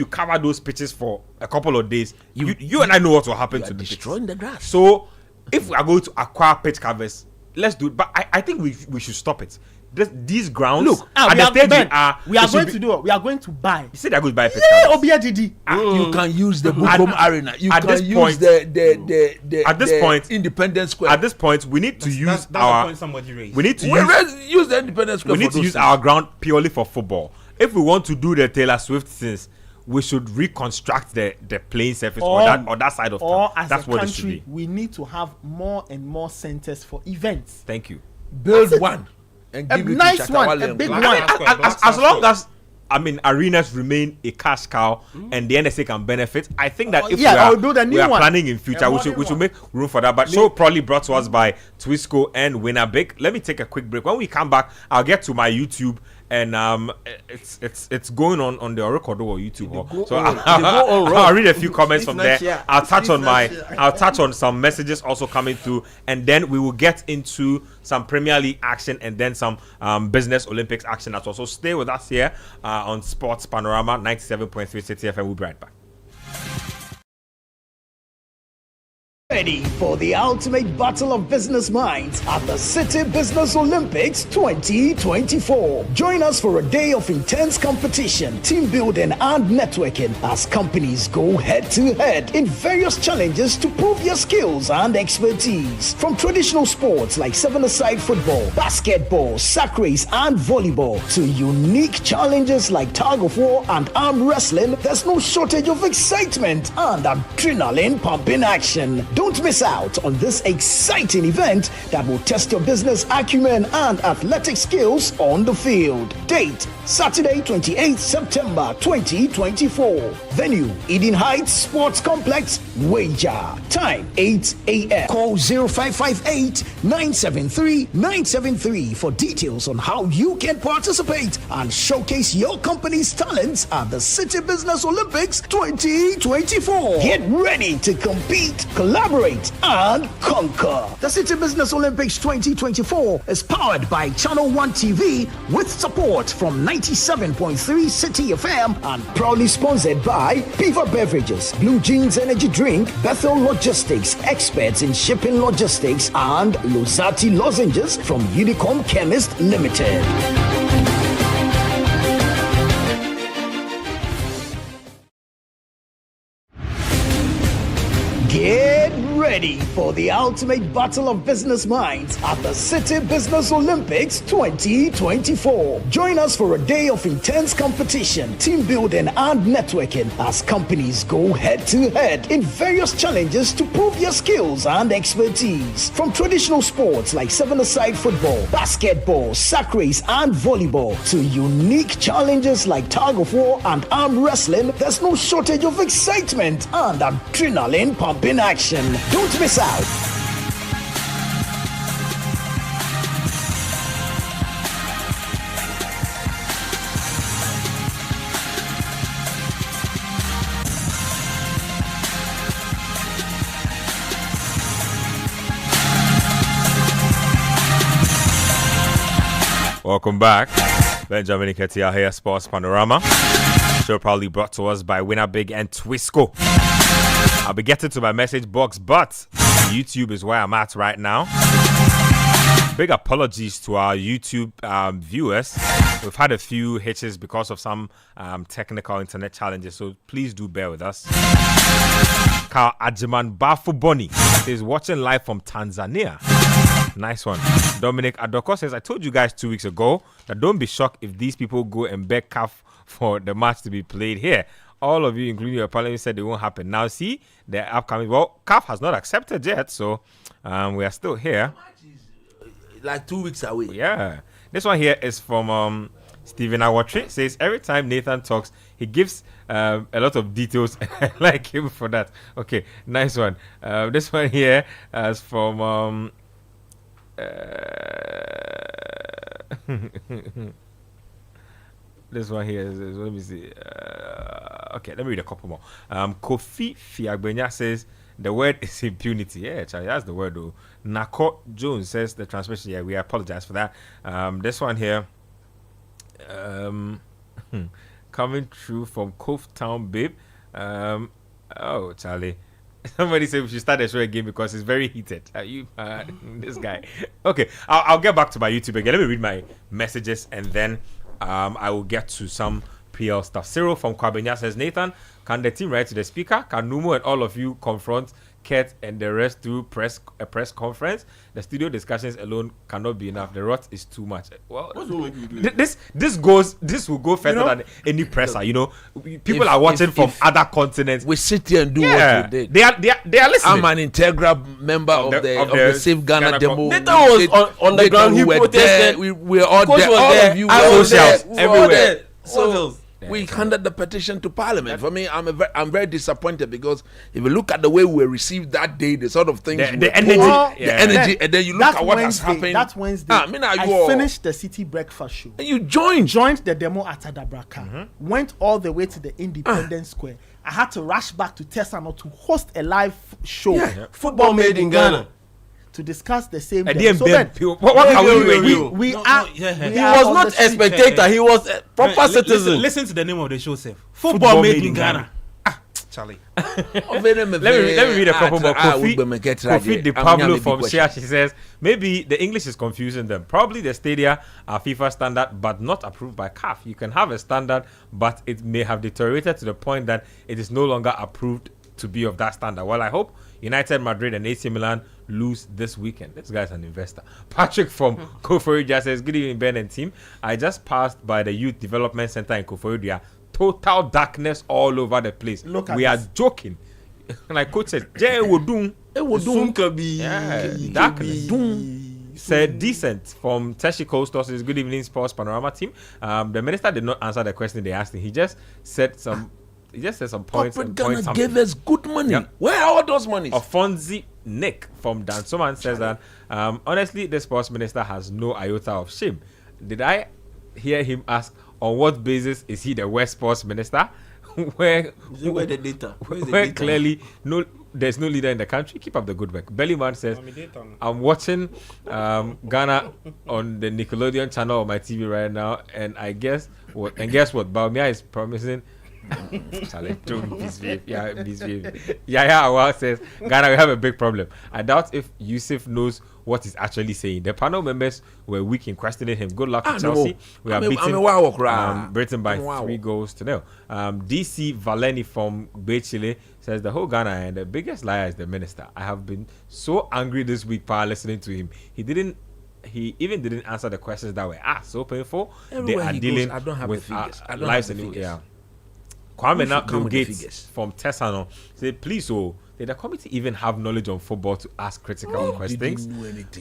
[SPEAKER 4] cover those pitches for a couple of days, you and I know what will happen to the pitch.
[SPEAKER 12] Destroying the grass.
[SPEAKER 4] So if we are going to acquire pitch covers, let's do it. But I think we should stop it. These grounds,
[SPEAKER 11] look, we are going to buy.
[SPEAKER 4] You said they're going to buy pitch covers.
[SPEAKER 12] You can use the Bukom Arena. You can use the
[SPEAKER 4] at this point
[SPEAKER 12] Independence Square.
[SPEAKER 4] At this point, we need to use our. We need to
[SPEAKER 12] use the Independence Square.
[SPEAKER 4] We need to use our ground purely for football. If we want to do the Taylor Swift things, we should reconstruct the playing surface or that side of town.
[SPEAKER 11] Or as
[SPEAKER 4] that's
[SPEAKER 11] a
[SPEAKER 4] what
[SPEAKER 11] country,
[SPEAKER 4] it should be.
[SPEAKER 11] we need to have more and more centers for events.
[SPEAKER 4] Thank you.
[SPEAKER 12] Build one and give it
[SPEAKER 11] nice
[SPEAKER 12] to
[SPEAKER 11] one, a big one.
[SPEAKER 4] As long as arenas remain a cash cow and the NSA can benefit, I think that if we are planning in future, we should make room for that. But show probably brought to us by Twisco and Winabig. Let me take a quick break. When we come back, I'll get to my YouTube. And it's going on the record or YouTube. So I'll read a few comments from there. I'll touch on some messages also coming through, and then we will get into some Premier League action and then some business Olympics action as well. So stay with us here on Sports Panorama 97.3 Citi FM. We'll be right back.
[SPEAKER 1] Ready for the ultimate battle of business minds at the Citi Business Olympics 2024. Join us for a day of intense competition, team building and networking as companies go head-to-head in various challenges to prove your skills and expertise. From traditional sports like seven-a-side football, basketball, sack race and volleyball to unique challenges like tug of war and arm wrestling, there's no shortage of excitement and adrenaline-pumping action. Don't miss out on this exciting event that will test your business acumen and athletic skills on the field. Date, Saturday, 28th September 2024. Venue, Eden Heights Sports Complex, Wager. Time, 8 a.m. Call 0558-973-973 for details on how you can participate and showcase your company's talents at the Citi Business Olympics 2024. Get ready to compete, collaborate, and conquer. The Citi Business Olympics 2024 is powered by Channel 1 TV with support from 97.3 Citi FM and proudly sponsored by Piva Beverages, Blue Jeans Energy Drink, Bethel Logistics, experts in shipping logistics, and Lozati Lozenges from Unicom Chemist Limited. Get ready ready for the ultimate battle of business minds at the Citi Business Olympics 2024. Join us for a day of intense competition, team building and networking as companies go head-to-head in various challenges to prove your skills and expertise. From traditional sports like seven-a-side football, basketball, sack race and volleyball to unique challenges like tug of war and arm wrestling, there's no shortage of excitement and adrenaline pumping action. Don't miss out.
[SPEAKER 4] Welcome back. Benjamin Nketsia here, Sports Panorama. Show proudly brought to us by Winner Big and Twisco. I'll be getting to my message box, but YouTube is where I'm at right now. Big apologies to our YouTube viewers. We've had a few hitches because of some technical internet challenges, so please do bear with us. Carl Ajiman Bafuboni is watching live from Tanzania. Nice one. Dominic Adoko says, I told you guys 2 weeks ago that don't be shocked if these people go and beg CAF for the match to be played here. All of you, including your parliament, said it won't happen. Now see, the upcoming, well, CAF has not accepted yet, so we are still here.
[SPEAKER 12] Like 2 weeks away.
[SPEAKER 4] Yeah. This one here is from Stephen Awatri. Says, every time Nathan talks, he gives a lot of details, and I like him for that. Okay, nice one. This one here is from... this one here is let me see. Okay, let me read a couple more. Kofi Fiagbenya says the word is impunity. Yeah, Charlie, that's the word though. Nako Jones says the transmission. Yeah, we apologize for that. This one here, coming through from Cove Town, babe. Oh, Charlie. Somebody said we should start the show again because it's very heated. This guy. Okay, I'll get back to my YouTube again. Let me read my messages and then I will get to some PL stuff. Cyril from Kwabenya says, Nathan, can the team write to the speaker? Can Numo and all of you confront Kurt and the rest through a press conference? The studio discussions alone cannot be enough. The rot is too much. Well, this will go further than any presser. You know, people are watching from other continents.
[SPEAKER 12] We sit here and do what we did.
[SPEAKER 4] They are listening.
[SPEAKER 12] I'm an integral member of the Save Ghana demo.
[SPEAKER 6] Nathan was on the ground. He protested.
[SPEAKER 12] We were all there. All of you were there. Everywhere. So we handed the petition to Parliament. For me, I'm very disappointed because if you look at the way we were received that day, the sort of things, the energy, and then you look at what has happened.
[SPEAKER 11] That Wednesday, I finished the City Breakfast Show.
[SPEAKER 12] And you joined
[SPEAKER 11] the demo at Adabraka, went all the way to the Independence Square. I had to rush back to Tesano to host a live show,
[SPEAKER 6] Football Made in Ghana,
[SPEAKER 11] to discuss the same
[SPEAKER 4] thing. So then, he was
[SPEAKER 6] not a spectator, he was a proper citizen.
[SPEAKER 5] Listen to the name of the show, sir. Football Made in Ghana. Charlie.
[SPEAKER 4] let me read a couple more. Kofi De Pablo from Shia, she says, maybe the English is confusing them. Probably the stadia are FIFA standard but not approved by CAF. You can have a standard, but it may have deteriorated to the point that it is no longer approved to be of that standard. Well, I hope United, Madrid and AC Milan lose this weekend. This guy's an investor. Patrick from Koforidua says, good evening, Ben and team. I just passed by the Youth Development Center in Koforidua. Total darkness all over the place. We are joking. Like coach said, darkness. Said decent from Teshi Coastal says, good evening, Sports Panorama team. The minister did not answer the question they asked him. He just said some points.
[SPEAKER 12] Corporate Ghana gave us good money. Yep. Where are all those monies?
[SPEAKER 4] Afonzi Nick from Dansoman says that honestly, the sports minister has no iota of shame. Did I hear him ask on what basis is he the West sports minister? where
[SPEAKER 6] the data?
[SPEAKER 4] Where clearly there's no leader in the country. Keep up the good work. Bellyman says, I'm watching Ghana on the Nickelodeon channel on my TV right now, and guess what? Baumia is promising Don't misbehave. Yeah, misbehave. Yeah, Awal says, Ghana, we have a big problem. I doubt if Yusuf knows what he's actually saying. The panel members were weak in questioning him. Good luck to Chelsea. We are beating Britain by 3-0. DC Valeni from Bay Chile says the whole Ghana and the biggest liar is the minister. I have been so angry this week by listening to him. He even didn't answer the questions that were asked. So painful.
[SPEAKER 12] Everywhere
[SPEAKER 4] they are dealing with lives and Kwame Bill Gates from Tessano said, please, did the committee even have knowledge on football to ask critical questions?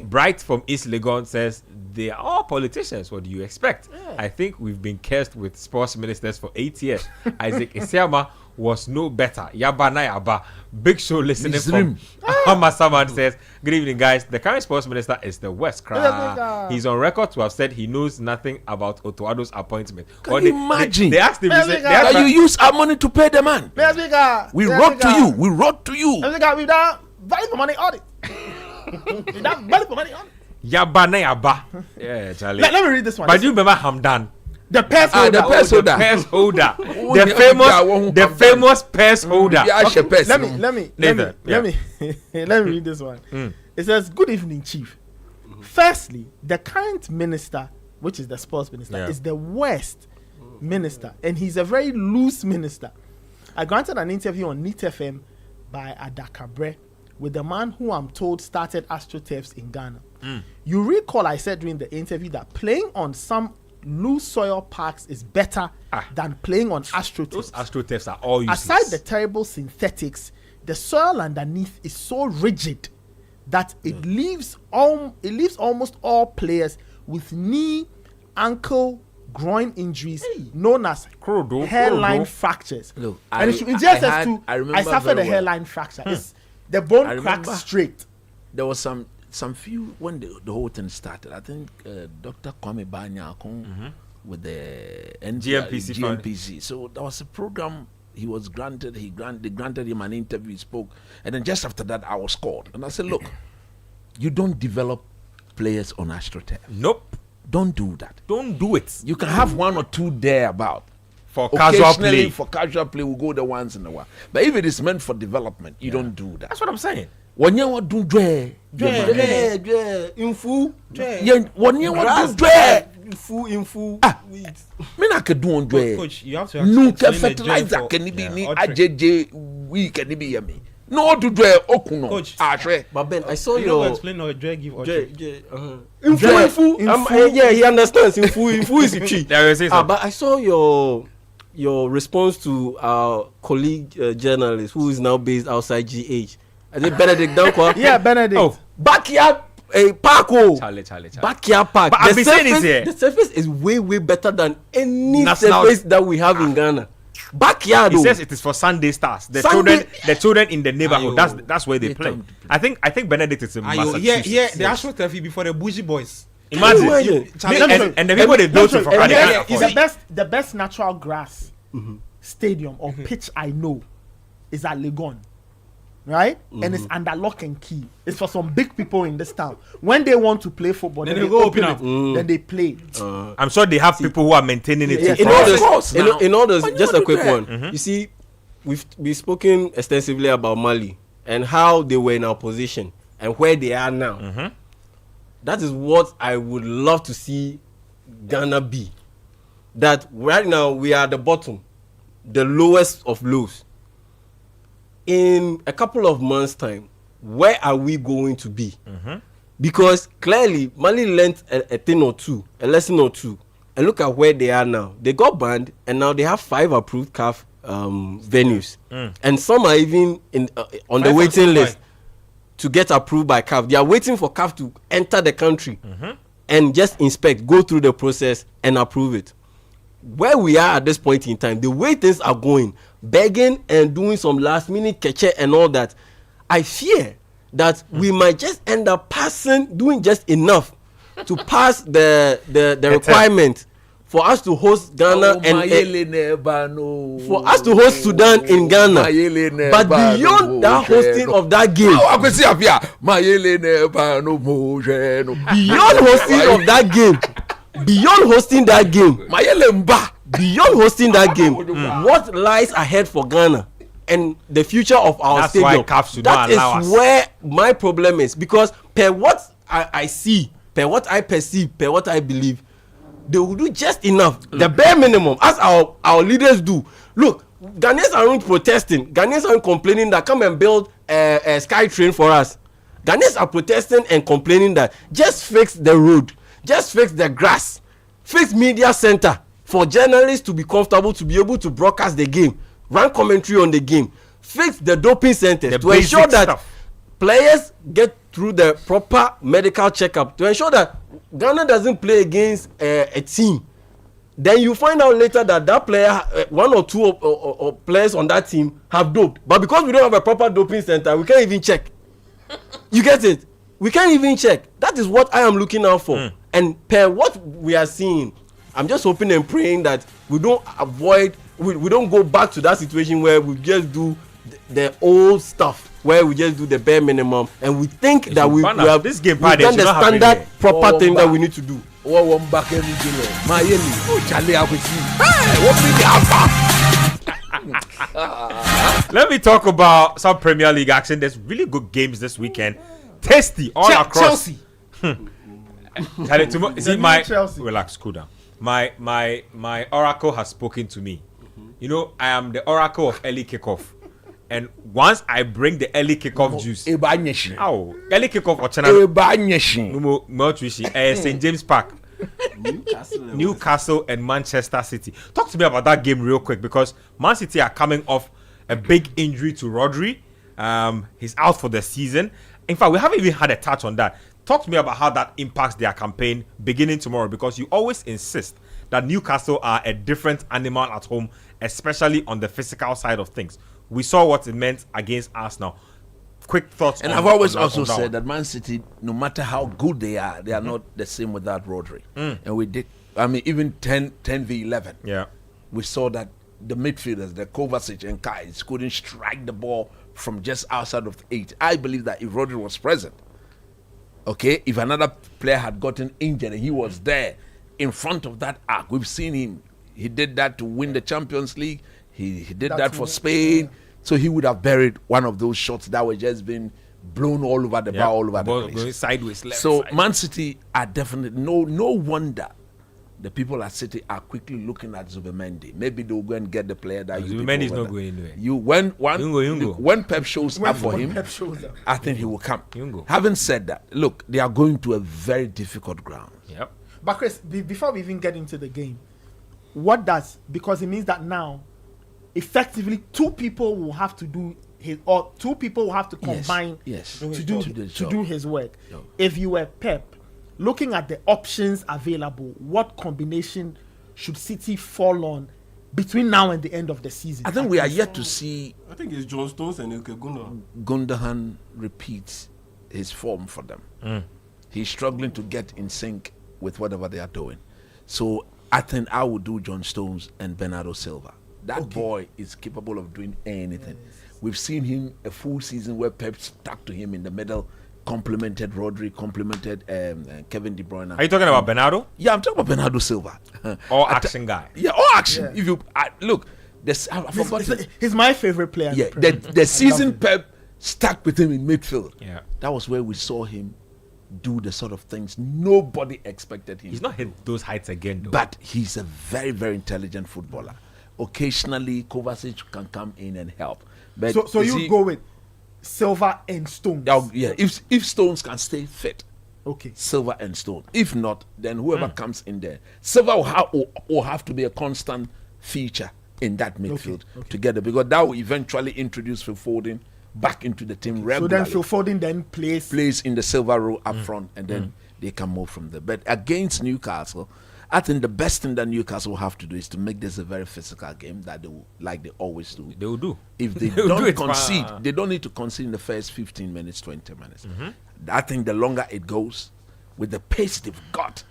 [SPEAKER 4] Bright from East Legon says, they are all politicians. What do you expect? Yeah. I think we've been cursed with sports ministers for 8 years. Isaac Isiama was no better. Yaba na yaba. Big Show listening from Hamasaman says, good evening, guys. The current sports minister is the West. He's on record to have said he knows nothing about Otoado's appointment.
[SPEAKER 12] Can you imagine?
[SPEAKER 4] They asked him,
[SPEAKER 12] you use our money to pay the man. We wrote to you. We wrote to you.
[SPEAKER 11] We've done value for money audit. We've done value for money audit.
[SPEAKER 4] Yaba na yaba. Yeah, Charlie.
[SPEAKER 11] Let me read this one.
[SPEAKER 4] But do you remember Hamdan?
[SPEAKER 11] The purse holder.
[SPEAKER 4] The purse holder. The famous purse holder.
[SPEAKER 11] Okay, let me read this one. It says, good evening, Chief. Firstly, the current minister, which is the sports minister, is the West minister, and he's a very loose minister. I granted an interview on NIT FM by Adakabre with the man who I'm told started AstroTurfs in Ghana. You recall I said during the interview that playing on some loose soil parks is better than playing on AstroTurfs.
[SPEAKER 4] Those AstroTurfs are all useless.
[SPEAKER 11] Aside the terrible synthetics, the soil underneath is so rigid that it leaves almost all players with knee, ankle, groin injuries known as hairline fractures.
[SPEAKER 12] Look,
[SPEAKER 11] I suffered a hairline fracture. The bone cracked straight.
[SPEAKER 12] There was some few when the whole thing started. I think Dr. Kwame Banyakon with the GMPC. So there was a program he was granted. They granted him an interview. He spoke, and then just after that, I was called, and I said, "Look, you don't develop players on AstroTurf.
[SPEAKER 4] Nope,
[SPEAKER 12] don't do that.
[SPEAKER 4] Don't do it.
[SPEAKER 12] You can have one or two there about."
[SPEAKER 4] For casual play.
[SPEAKER 12] For casual play, we'll go the once in a while. But if it is meant for development, you don't do that.
[SPEAKER 4] That's what I'm saying.
[SPEAKER 12] When you want to do
[SPEAKER 6] info,
[SPEAKER 12] when you want to do
[SPEAKER 6] info,
[SPEAKER 12] me na ke do on
[SPEAKER 5] Coach, you have to
[SPEAKER 12] no
[SPEAKER 5] fertilizer
[SPEAKER 12] can be ni AJJ we can be me. No to do okuno.
[SPEAKER 5] Coach,
[SPEAKER 6] but Ben, I saw
[SPEAKER 5] you explain or Dre give
[SPEAKER 6] info. Yeah, he understands. Info is the key. But I saw your response to our colleague journalist who is now based outside GH. I think Benedict Dankwa.
[SPEAKER 11] Yeah, Benedict.
[SPEAKER 6] Oh, backyard park.
[SPEAKER 4] Charlie.
[SPEAKER 6] Backyard park.
[SPEAKER 4] But
[SPEAKER 6] the surface is way better than any surface that we have in Ghana. Backyard.
[SPEAKER 4] He says it is for Sunday stars. The children in the neighborhood. That's where they play. I think Benedict is in Massachusetts.
[SPEAKER 5] Yeah, the Astro Turfy before the Bougie Boys.
[SPEAKER 4] Imagine. And the people they built for
[SPEAKER 11] the best natural grass stadium or pitch I know is at Legon. Right? And it's under lock and key. It's for some big people in this town. When they want to play football, then they go open it. Then they play.
[SPEAKER 4] I'm sure they have people who are maintaining it.
[SPEAKER 6] In orders, just a quick one. You see, we've spoken extensively about Mali and how they were in our position and where they are now. That is what I would love to see Ghana be. That right now we are at the bottom, the lowest of lows. In a couple of months' time, where are we going to be? Because clearly, Mali learned a lesson or two, and look at where they are now. They got banned, and now they have 5 approved CAF venues, and some are even on the waiting list to get approved by CAF. They are waiting for CAF to enter the country and just inspect, go through the process, and approve it. Where we are at this point in time, the way things are going, begging and doing some last minute catch and all that, I fear that we might just end up doing just enough to pass the requirement for us to host Ghana for us to host Sudan in Ghana. But beyond that hosting of that game, beyond hosting that game, beyond hosting that game, what lies ahead for Ghana and the future of our stadium?
[SPEAKER 4] Why CAF should not allow us.
[SPEAKER 6] That is where my problem is, because per what I see, per what I perceive, per what I believe, they will do just enough, the bare minimum, as our leaders do. Look, Ghanaians aren't protesting. Ghanaians aren't complaining that come and build a sky train for us. Ghanaians are protesting and complaining that just fix the road, just fix the grass, fix media center for journalists to be comfortable to be able to broadcast the game, run commentary on the game, fix the doping centers to ensure that players get through the proper medical checkup, to ensure that Ghana doesn't play against a team. Then you find out later that that player, one or two players on that team have doped. But because we don't have a proper doping center, we can't even check. You get it? We can't even check. That is what I am looking out for. And per what we are seeing, I'm just hoping and praying that we don't we don't go back to that situation where we just do the old stuff, where we just do the bare minimum, and we think that we have
[SPEAKER 4] this game
[SPEAKER 6] we've done the standard proper thing that we need to do.
[SPEAKER 4] Let me talk about some Premier League action. There's really good games this weekend. Tasty all across.
[SPEAKER 11] Chelsea.
[SPEAKER 4] Relax, cool down. My oracle has spoken to me. You know, I am the oracle of early kickoff. And once I bring the early kickoff juice, early kickoff St. James Park, Newcastle and Manchester City. Talk to me about that game real quick, because Man City are coming off a big injury to Rodri. He's out for the season. In fact, we haven't even had a touch on that. Talk to me about how that impacts their campaign beginning tomorrow, because you always insist that Newcastle are a different animal at home, especially on the physical side of things. We saw what it meant against Arsenal. Quick thoughts.
[SPEAKER 12] And I've always also said that Man City, no matter how good they are not the same without Rodri. And we did, I mean, even 10v11.
[SPEAKER 4] Yeah.
[SPEAKER 12] We saw that the midfielders, the Kovacic and Kais, couldn't strike the ball from just outside of the 8. I believe that if Rodri was present, okay, if another player had gotten injured and he was there in front of that arc, we've seen him. He did that to win the Champions League. He did that for Spain. So he would have buried one of those shots that were just being blown all over the bar, all over the place.
[SPEAKER 4] Going sideways, left.
[SPEAKER 12] So Man City are definitely no wonder the people at City are quickly looking at Zubimendi. Maybe they'll go and get the player that
[SPEAKER 4] Zubimendi is not going anywhere.
[SPEAKER 12] When Pep shows up for him, I think he will come. Having said that, look, they are going to a very difficult ground.
[SPEAKER 4] Yep.
[SPEAKER 11] But Chris, before we even get into the game, because it means that now effectively two people will have to do two people will have to combine to do his work. If you were Pep, looking at the options available, what combination should City fall on between now and the end of the season?
[SPEAKER 12] I think we are yet to see.
[SPEAKER 6] I think it's John Stones and Ilke
[SPEAKER 12] Gundogan repeats his form for them. He's struggling to get in sync with whatever they are doing. So I think I would do John Stones and Bernardo Silva. That boy is capable of doing anything. We've seen him a full season where Pep stuck to him in the middle, complimented Rodri, complimented Kevin De Bruyne.
[SPEAKER 4] Are you talking about Bernardo?
[SPEAKER 12] Yeah, I'm talking about Bernardo Silva.
[SPEAKER 4] All action guy.
[SPEAKER 12] Yeah, all action. Yeah. If you look, I forgot.
[SPEAKER 11] He's my favorite player.
[SPEAKER 12] Yeah, the season Pep stuck with him in midfield.
[SPEAKER 4] Yeah,
[SPEAKER 12] that was where we saw him do the sort of things nobody expected him.
[SPEAKER 4] He's not hit those heights again, though.
[SPEAKER 12] But he's a very, very intelligent footballer. Occasionally, Kovacic can come in and help. But
[SPEAKER 11] so you go with Silva and Stones.
[SPEAKER 12] Yeah, if Stones can stay fit,
[SPEAKER 11] okay,
[SPEAKER 12] Silva and Stones. If not, then whoever comes in there, Silva will have to be a constant feature in that midfield together, because that will eventually introduce Phil Foden back into the team regularly.
[SPEAKER 11] So then Phil Foden then plays
[SPEAKER 12] in the Silva role up front, and then they can move from there. But against Newcastle, I think the best thing that Newcastle will have to do is to make this a very physical game that they always do.
[SPEAKER 4] They will do.
[SPEAKER 12] If they don't concede, they don't need to concede in the first 15 minutes, 20 minutes. I think the longer it goes, with the pace they've got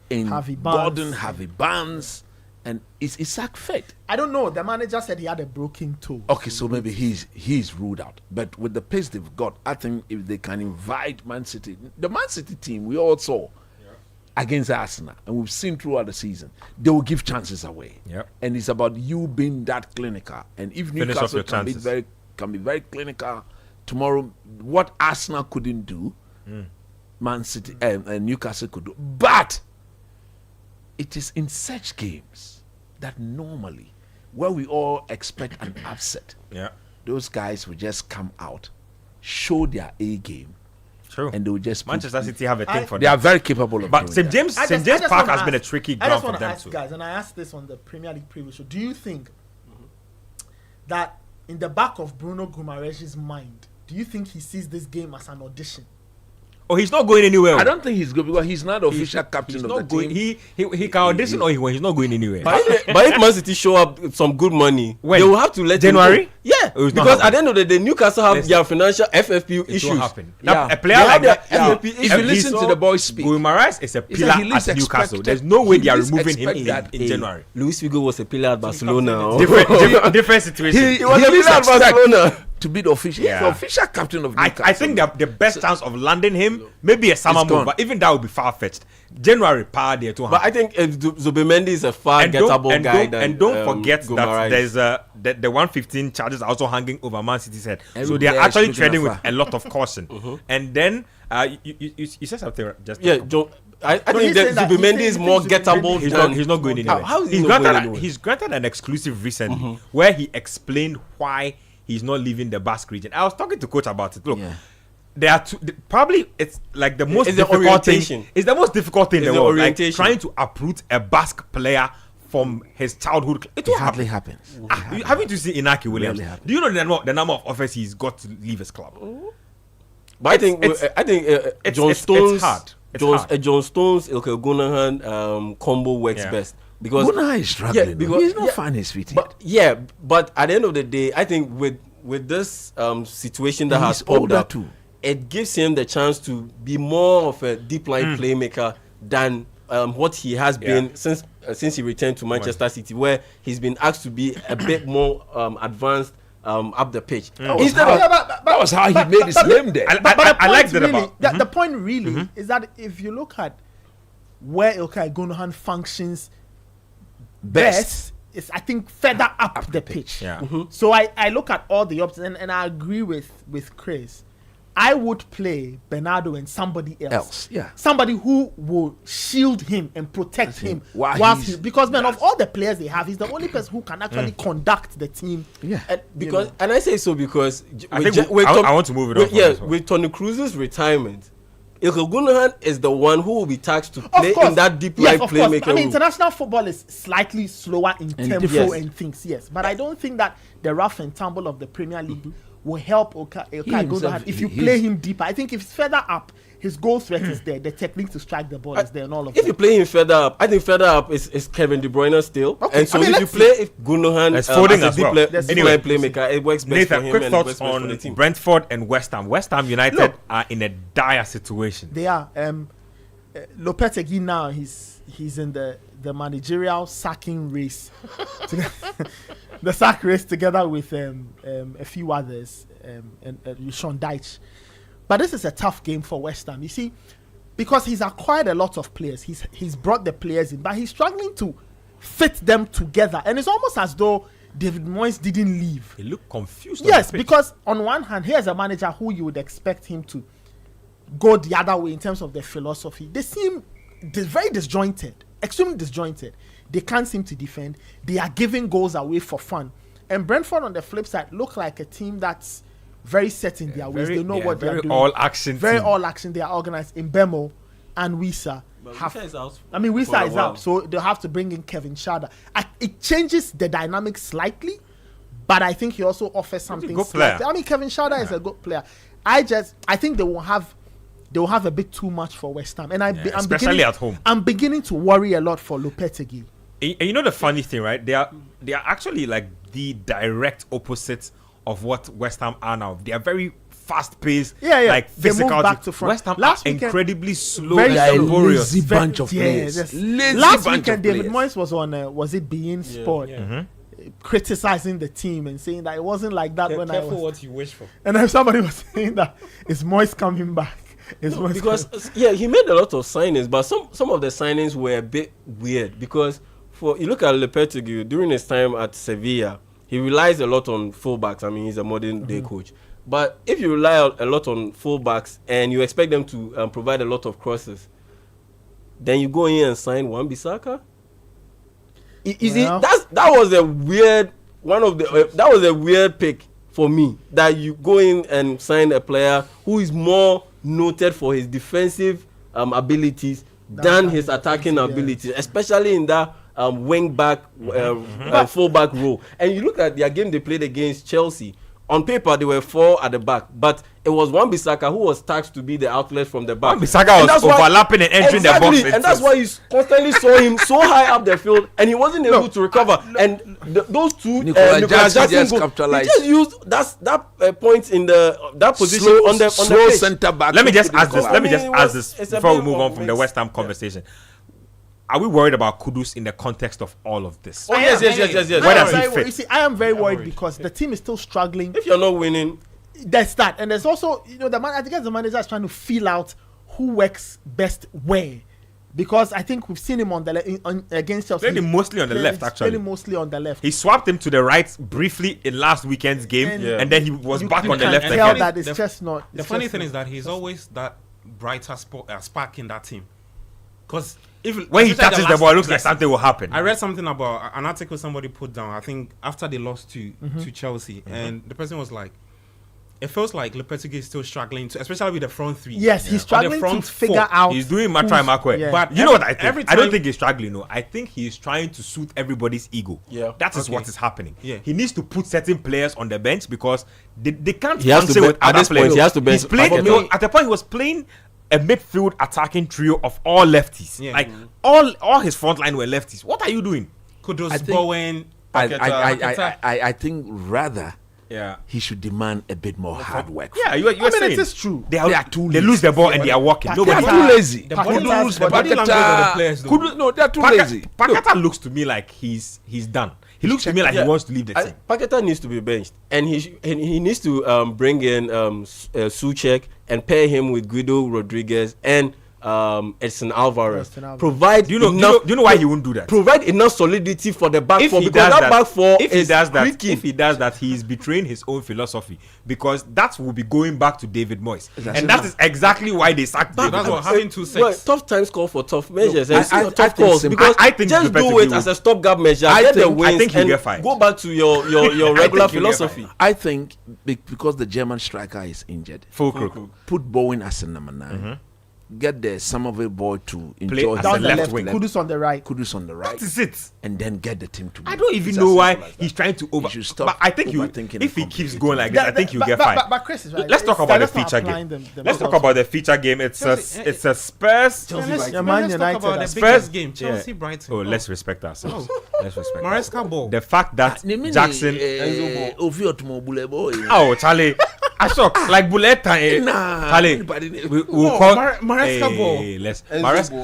[SPEAKER 12] in Gordon, Harvey Barnes, and is Isaac fit?
[SPEAKER 11] I don't know. The manager said he had a broken toe.
[SPEAKER 12] Okay, so maybe he's ruled out. But with the pace they've got, I think if they can invite Man City, the Man City team we all saw, against Arsenal, and we've seen throughout the season, they will give chances away.
[SPEAKER 4] Yep.
[SPEAKER 12] And it's about you being that clinical. And if Newcastle can be very clinical tomorrow, what Arsenal couldn't do, Man City and Newcastle could do. But it is in such games that normally, where we all expect an upset, those guys will just come out, show their A game.
[SPEAKER 4] True.
[SPEAKER 12] And they will just
[SPEAKER 4] Manchester City have a thing for
[SPEAKER 12] them. They are very capable of
[SPEAKER 4] but St. James Park has been a tricky ground for them
[SPEAKER 11] too. I just want to ask guys, and I asked this on the Premier League preview show. Do you think that in the back of Bruno Guimaraes' mind, do you think he sees this game as an audition?
[SPEAKER 4] Oh, he's not going anywhere.
[SPEAKER 12] I don't think he's good because he's not the official captain of the team.
[SPEAKER 4] He can audition or he's not going anywhere.
[SPEAKER 6] But if Man City show up with some good money, they will have to let
[SPEAKER 4] January.
[SPEAKER 6] Yeah, because at the end of the day, Newcastle have their financial FFP issues.
[SPEAKER 4] It happen. Now, a player like that,
[SPEAKER 12] if you listen to the boys speak,
[SPEAKER 4] Guimaraes is a pillar at Newcastle. There's no way they are removing him in January.
[SPEAKER 6] Luis Figo was a pillar at Barcelona.
[SPEAKER 4] Different situation.
[SPEAKER 12] He was a pillar at Barcelona. To be the official, the official captain of Newcastle.
[SPEAKER 4] I think the best chance of landing him maybe a summer move, but even that would be far fetched. January power there too.
[SPEAKER 6] But I think Zubimendi is a far gettable guy.
[SPEAKER 4] And don't forget that there's the 115 charges are also hanging over Man City's head, so they are actually treading with a lot of caution. And then you said something just
[SPEAKER 6] I think that Zubimendi is more gettable.
[SPEAKER 4] He's not going anywhere. He's granted an exclusive recently where he explained why he's not leaving the Basque region. I was talking to coach about it. Look, there are probably it's like the most difficult thing. It's the most difficult thing in the world. Like trying to uproot a Basque player from his childhood. It
[SPEAKER 12] hardly happens.
[SPEAKER 4] Haven't you seen Inaki Williams? Do you know the number of offers he's got to leave his club?
[SPEAKER 6] But I think John Stones, John Stones, Ilkay Gundogan combo works best. Because
[SPEAKER 12] Gundogan is struggling. Because he's not finding his feet
[SPEAKER 6] yet. But at the end of the day, I think with this situation that has popped up, it gives him the chance to be more of a deep line playmaker than what he has been since he returned to Manchester City, where he's been asked to be a bit more advanced up the pitch.
[SPEAKER 12] That was how he made his name there.
[SPEAKER 11] I like that about the point really is that if you look at where Ilkay Gundogan functions best is, I think, further up the pitch. So I look at all the options and I agree with Chris. I would play Bernardo and somebody else. Somebody who will shield him and protect him because of all the players they have, he's the only person who can actually conduct the team.
[SPEAKER 6] And I say so because
[SPEAKER 4] I want to move it on.
[SPEAKER 6] With Toni Kroos's retirement, Ilkay Gundogan is the one who will be tasked to play in that deep line playmaker.
[SPEAKER 11] I mean, international football is slightly slower in tempo and things, but I don't think that the rough and tumble of the Premier League will help Ilkay Gundogan if you play him deeper. I think if it's further up, his goal threat is there, the technique to strike the ball is there, and all of that.
[SPEAKER 6] If you play him further up, I think further up is Kevin De Bruyne still. And so if you play Gundogan as a deep line playmaker, it works best for him.
[SPEAKER 4] Quick thoughts on Brentford and West Ham. West Ham United are in a dire situation.
[SPEAKER 11] They are. Lopetegui now, he's in the managerial sacking race. The sack race together with a few others, and Sean Dyche. But this is a tough game for West Ham. You see, because he's acquired a lot of players. He's brought the players in, but he's struggling to fit them together. And it's almost as though David Moyes didn't leave.
[SPEAKER 4] He looked confused.
[SPEAKER 11] Yes, because on one hand, here's a manager who you would expect him to go the other way in terms of their philosophy. They seem very disjointed, extremely disjointed. They can't seem to defend. They are giving goals away for fun. And Brentford, on the flip side, look like a team that's very set in their ways. They know what they're doing.
[SPEAKER 4] All action.
[SPEAKER 11] Very all action. They are organized. In Mbemo and Wissa.
[SPEAKER 6] Wissa is out.
[SPEAKER 11] I mean, Wissa is out, so they'll have to bring in Kevin Schade. It changes the dynamic slightly, but I think he also offers something.
[SPEAKER 4] Good player.
[SPEAKER 11] I mean, Kevin Schade is a good player. I think they will have a bit too much for West Ham, and
[SPEAKER 4] especially at home.
[SPEAKER 11] I'm beginning to worry a lot for Lopetegui.
[SPEAKER 4] And you know the funny thing, right? They are actually like the direct opposite of what West Ham are now. They are very fast-paced, like physical.
[SPEAKER 11] They move back to front.
[SPEAKER 4] West Ham are incredibly slow
[SPEAKER 11] and
[SPEAKER 4] laborious.
[SPEAKER 12] Lazy bunch of players.
[SPEAKER 11] Last weekend, David Moyes was on was it beIN Sport, criticizing the team and saying that it wasn't like that when I was.
[SPEAKER 5] Careful what you wish for.
[SPEAKER 11] And then somebody was saying that it's Moyes coming back.
[SPEAKER 6] Because he made a lot of signings, but some of the signings were a bit weird because you look at Lopetegui during his time at Sevilla, he relies a lot on fullbacks. I mean, he's a modern day coach. But if you rely a lot on fullbacks and you expect them to provide a lot of crosses, then you go in and sign Wan-Bissaka. That was a weird that was a weird pick for me. That you go in and sign a player who is more noted for his defensive abilities than his attacking abilities, especially in that wing back, full back role. And you look at their game they played against Chelsea. On paper, they were 4 at the back, but it was Wan-Bissaka who was tasked to be the outlet from the back.
[SPEAKER 4] Wan-Bissaka was overlapping and entering the box.
[SPEAKER 6] And that's why you constantly saw him so high up the field, and he wasn't able to recover. And those two, Nicolas Jackson just capitalized. He just used that point in that position on the pitch.
[SPEAKER 12] Center back.
[SPEAKER 4] Let me just ask this before we move on from the West Ham conversation. Are we worried about Kudus in the context of all of this?
[SPEAKER 6] Oh, yes.
[SPEAKER 4] Where does he fit?
[SPEAKER 11] You see, I am very worried because the team is still struggling.
[SPEAKER 6] If you're not winning,
[SPEAKER 11] there's that. And there's also, I think the manager is trying to feel out who works best where. Because I think we've seen him against Chelsea.
[SPEAKER 4] Played him mostly on the left, actually.
[SPEAKER 11] Played him mostly on the left.
[SPEAKER 4] He swapped him to the right briefly in last weekend's game, and then he was back on the left again.
[SPEAKER 11] That it's just not.
[SPEAKER 5] The funny thing is that he's always that brighter spark in that team. Because
[SPEAKER 4] when he touches the ball, it looks like something will happen.
[SPEAKER 5] I read something about an article somebody put down, I think, after they lost to Chelsea. And the person was like, it feels like Lopetegui is still struggling, especially with the front three.
[SPEAKER 11] Yes, he's struggling to figure out.
[SPEAKER 4] He's doing Matrai Makwe. Yeah. But you know what I think? I don't think he's struggling. No, I think he's trying to suit everybody's ego.
[SPEAKER 6] Yeah.
[SPEAKER 4] That is what is happening. Yeah. He needs to put certain players on the bench because they can't
[SPEAKER 6] function with other players. He has to bench.
[SPEAKER 4] At the point, he was playing a midfield attacking trio of all lefties. Yeah. Like all his front line were lefties. What are you doing?
[SPEAKER 5] Kudus, Bowen,
[SPEAKER 12] I think rather he should demand a bit more hard work.
[SPEAKER 4] Yeah, you are saying
[SPEAKER 11] it is true.
[SPEAKER 4] They lose the ball and they are walking.
[SPEAKER 12] They are too lazy.
[SPEAKER 5] The body language of the players.
[SPEAKER 12] No, they are too lazy.
[SPEAKER 4] Paketa looks to me like he's done. He looks to me like he wants to leave the team.
[SPEAKER 6] Paketa needs to be benched, and he needs to bring in Souček and pair him with Guido Rodriguez and Edson Alvarez. Provide
[SPEAKER 4] do you know why he won't do that?
[SPEAKER 6] Provide enough solidity for the back four, because that back four
[SPEAKER 4] if he does that, he is betraying his own philosophy, because that will be going back to David Moyes, and that is exactly why they sacked David.
[SPEAKER 5] That's what having 2-6.
[SPEAKER 6] Tough times call for tough measures. Tough calls, because I think just do it as a stopgap measure. I think he'll get fired. Go back to your regular philosophy.
[SPEAKER 12] I think because the German striker is injured, put Bowen as a number 9. Get the Somerville boy to enjoy
[SPEAKER 11] down the left wing. Kudus on the right.
[SPEAKER 12] That
[SPEAKER 4] is it.
[SPEAKER 12] And then get the team to move.
[SPEAKER 4] I don't even know why he's trying to over. But I think if he keeps going like this, I think he'll get fired.
[SPEAKER 11] But Chris is right.
[SPEAKER 4] Let's talk about the feature game. Let's talk about the feature game. It's a Spurs.
[SPEAKER 5] Let's talk about the biggest game. Chelsea Brighton.
[SPEAKER 4] Oh, let's respect ourselves. Let's respect.
[SPEAKER 5] Maresca ball.
[SPEAKER 4] The fact that Jackson. Oh, Charlie. I shock like bullet time. Charlie, we'll call
[SPEAKER 5] Maresca ball.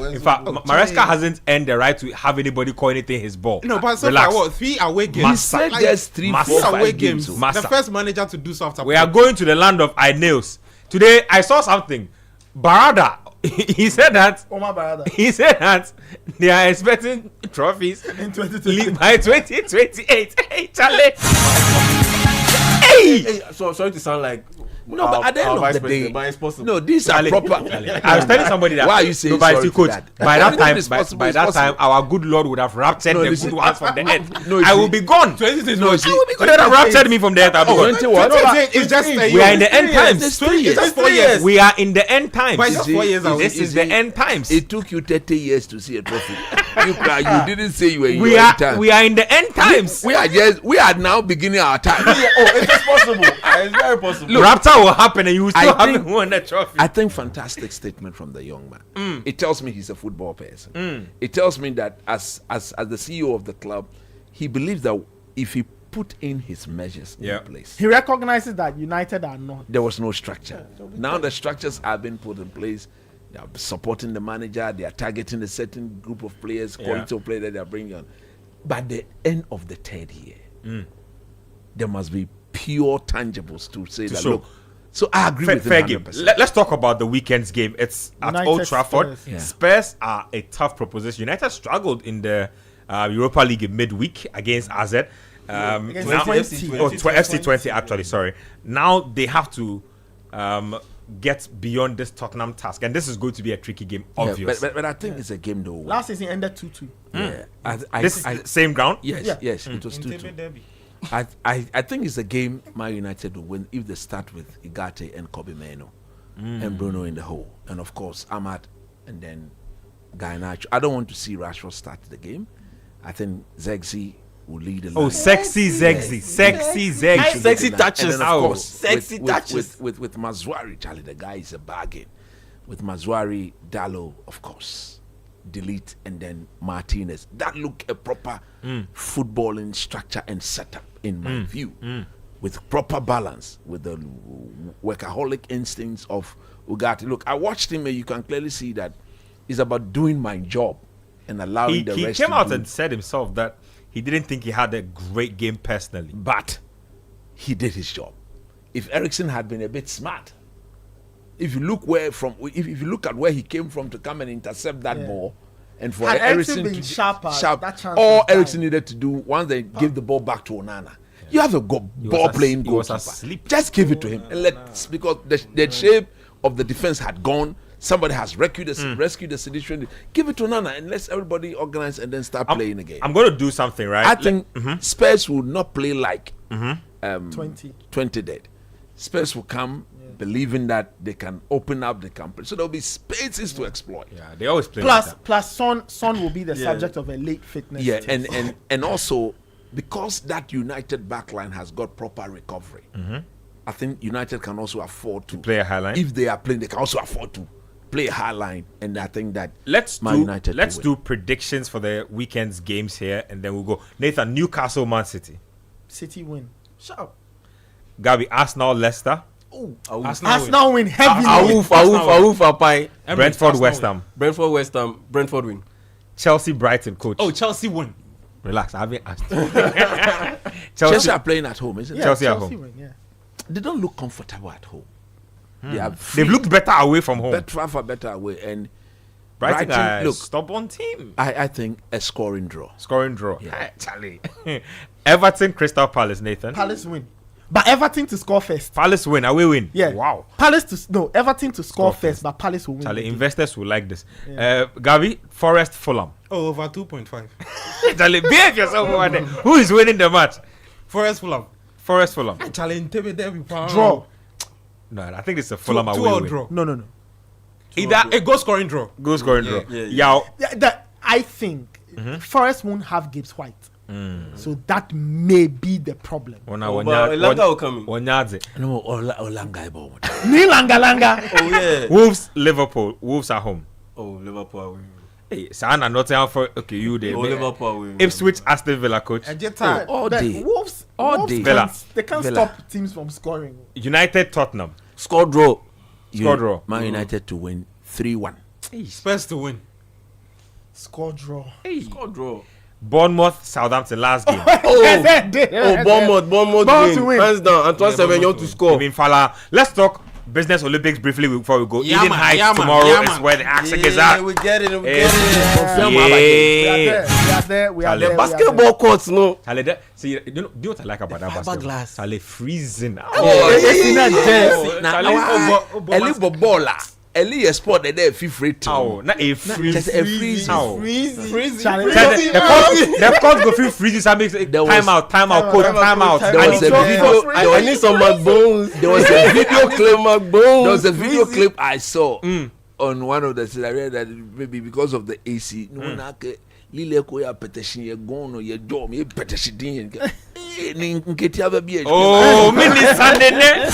[SPEAKER 4] In fact, Maresca hasn't earned the right to have anybody call anything his ball.
[SPEAKER 5] No, but so far, what, 3 away games?
[SPEAKER 12] He said there's 3
[SPEAKER 5] away games. The first manager to do so after.
[SPEAKER 4] We are going to the land of nails. Today, I saw something. Barada. He said that.
[SPEAKER 11] Omar Barada.
[SPEAKER 4] He said that they are expecting trophies
[SPEAKER 11] in 2028
[SPEAKER 4] by 2028. Hey, Charlie. Hey!
[SPEAKER 6] So sorry to sound like.
[SPEAKER 12] No, but at the end of the day,
[SPEAKER 6] but it's possible.
[SPEAKER 12] No, these are proper.
[SPEAKER 4] I was telling somebody that.
[SPEAKER 12] Why are you saying
[SPEAKER 4] sorry
[SPEAKER 12] for that?
[SPEAKER 4] By that time, our good Lord would have raptured the good ones from the earth. I will be gone. I will be gone. They have raptured me from the earth.
[SPEAKER 5] It's just
[SPEAKER 4] we are in the end times.
[SPEAKER 5] It's just 4 years.
[SPEAKER 4] We are in the end times.
[SPEAKER 5] But it's 4 years.
[SPEAKER 4] This is the end times.
[SPEAKER 12] It took you 30 years to see a trophy. You didn't say you were in your end time.
[SPEAKER 4] We are in the end times.
[SPEAKER 12] We are now beginning our time.
[SPEAKER 6] It is possible. It's very possible.
[SPEAKER 4] Look, rapture will happen and you will still haven't won the trophy.
[SPEAKER 12] I think fantastic statement from the young man. It tells me he's a football person. It tells me that as the CEO of the club, he believes that if he put in his measures in place,
[SPEAKER 11] he recognizes that United are not.
[SPEAKER 12] There was no structure. Now the structures have been put in place. They are supporting the manager. They are targeting a certain group of players, quality of players that they are bringing on. By the end of the third year, there must be pure tangibles to say that look, So I agree with
[SPEAKER 4] fair
[SPEAKER 12] him.
[SPEAKER 4] Game. Let's talk about the weekend's game. It's at
[SPEAKER 11] United
[SPEAKER 4] Old Trafford.
[SPEAKER 11] Spurs. Yeah.
[SPEAKER 4] Spurs are a tough proposition. United struggled in the Europa League in midweek against AZ. FC20 actually. Sorry. Now they have to get beyond this Tottenham task, and this is going to be a tricky game. Obviously,
[SPEAKER 12] but I think it's a game though.
[SPEAKER 11] Last season ended 2-2.
[SPEAKER 4] Yeah, same ground.
[SPEAKER 12] Yes, it was 2-2. I think it's a game Man United will win if they start with Igate and Kobe Meno and Bruno in the hole, and of course Ahmad and then Garnacho. I don't want to see Rashford start the game. I think Zegzi will lead the line.
[SPEAKER 4] Oh, sexy Zegzi.
[SPEAKER 6] Sexy touches.
[SPEAKER 12] And then, of course,
[SPEAKER 6] sexy touches.
[SPEAKER 12] With Mazwari, Charlie, the guy is a bargain. With Mazwari, Dallo, of course, delete, and then Martinez. That look a proper footballing structure and setup in my view, with proper balance, with the workaholic instincts of Ugarte. Look, I watched him, and you can clearly see that it's about doing my job and allowing the rest.
[SPEAKER 4] He came out and said himself that he didn't think he had a great game personally,
[SPEAKER 12] but he did his job. If Eriksen had been a bit smart, if you look if you look at where he came from to come and intercept that ball, and for Eriksen to
[SPEAKER 11] sharp,
[SPEAKER 12] all Eriksen needed to do once they give the ball back to Onana. You have a ball playing goalkeeper. Just give it to him and because the shape of the defense had gone. Somebody has rescued the situation. Give it to Onana and let everybody organize and then start playing again.
[SPEAKER 4] I'm going to do something, right?
[SPEAKER 12] I think Spurs will not play like
[SPEAKER 11] 20
[SPEAKER 12] did. Spurs will come believing that they can open up the campaign. So there'll be spaces to exploit.
[SPEAKER 4] Yeah, they always play
[SPEAKER 11] plus Son will be the subject of a late fitness test.
[SPEAKER 12] and also because that United backline has got proper recovery. I think United can also afford to
[SPEAKER 4] play a high line.
[SPEAKER 12] If they are playing, they can also afford to play a high line, and I think that
[SPEAKER 4] let's do predictions for the weekend's games here, and then we'll go. Nathan, Newcastle, Man City.
[SPEAKER 11] City win. Shut up.
[SPEAKER 4] Gabi, Arsenal, Leicester.
[SPEAKER 11] Arsenal win heavily.
[SPEAKER 4] Brentford, West Ham.
[SPEAKER 6] Brentford win.
[SPEAKER 4] Chelsea, Brighton, coach.
[SPEAKER 5] Oh, Chelsea win.
[SPEAKER 4] Relax, I haven't asked.
[SPEAKER 12] Chelsea are playing at home, isn't it?
[SPEAKER 4] Chelsea at home.
[SPEAKER 11] Win,
[SPEAKER 12] they don't look comfortable at home.
[SPEAKER 4] They've looked better away from home.
[SPEAKER 12] Better away. And
[SPEAKER 4] Brighton, look, stubborn team.
[SPEAKER 12] I think a scoring draw.
[SPEAKER 4] Yeah. Charlie. Everton, Crystal Palace, Nathan.
[SPEAKER 11] Palace win. But Everton to score first.
[SPEAKER 4] Palace win, away win.
[SPEAKER 11] Yeah.
[SPEAKER 4] Wow.
[SPEAKER 11] Everton to score first, but Palace will win.
[SPEAKER 4] Charlie, investors will like this. Gabi, Forest, Fulham.
[SPEAKER 5] Oh, over 2.5.
[SPEAKER 4] Charlie, behave yourself over there. Who is winning the match?
[SPEAKER 5] Forest, Fulham.
[SPEAKER 4] Charlie,
[SPEAKER 11] draw.
[SPEAKER 4] No, I think it's a Fulham away win.
[SPEAKER 11] Draw. No.
[SPEAKER 5] Either a goal scoring draw.
[SPEAKER 11] Yeah. I think Forest won't have Gibbs White. So that may be the problem.
[SPEAKER 6] Olanga will come in.
[SPEAKER 12] No, Olanga.
[SPEAKER 11] Oh
[SPEAKER 6] yeah.
[SPEAKER 4] Wolves, Liverpool. Wolves are home.
[SPEAKER 6] Oh, Liverpool.
[SPEAKER 4] Hey, Sana Nottingham for you there.
[SPEAKER 6] Liverpool.
[SPEAKER 4] Ipswich, Aston Villa, coach.
[SPEAKER 11] All day. Wolves
[SPEAKER 4] Villa.
[SPEAKER 11] They can't stop teams from scoring.
[SPEAKER 4] United, Tottenham.
[SPEAKER 12] Score draw.
[SPEAKER 4] Man
[SPEAKER 12] United to win 3-1.
[SPEAKER 5] Spurs to win.
[SPEAKER 11] Score draw.
[SPEAKER 4] Bournemouth, Southampton, last game.
[SPEAKER 6] Bournemouth win. Hands down. Antoine Semenyo to score.
[SPEAKER 4] Let's talk business Olympics briefly before we go. Eden Heights tomorrow is where the action is at.
[SPEAKER 6] We get it.
[SPEAKER 11] We are there.
[SPEAKER 6] Basketball courts, no.
[SPEAKER 4] See, do you know what I like about that basketball?
[SPEAKER 6] Glass.
[SPEAKER 4] Charlie, freezing.
[SPEAKER 12] Eli sport there free
[SPEAKER 4] to. Not a freezing.
[SPEAKER 12] The
[SPEAKER 4] court go feel freezing. So makes time out, coach, time out.
[SPEAKER 6] I need some McBones.
[SPEAKER 12] There was a video clip. There was a video clip I saw on one of the scenarios that maybe because of the AC. Lile ko ya petition ye gono ye dom ye petition din Nketsia be
[SPEAKER 4] oh mini Sunday.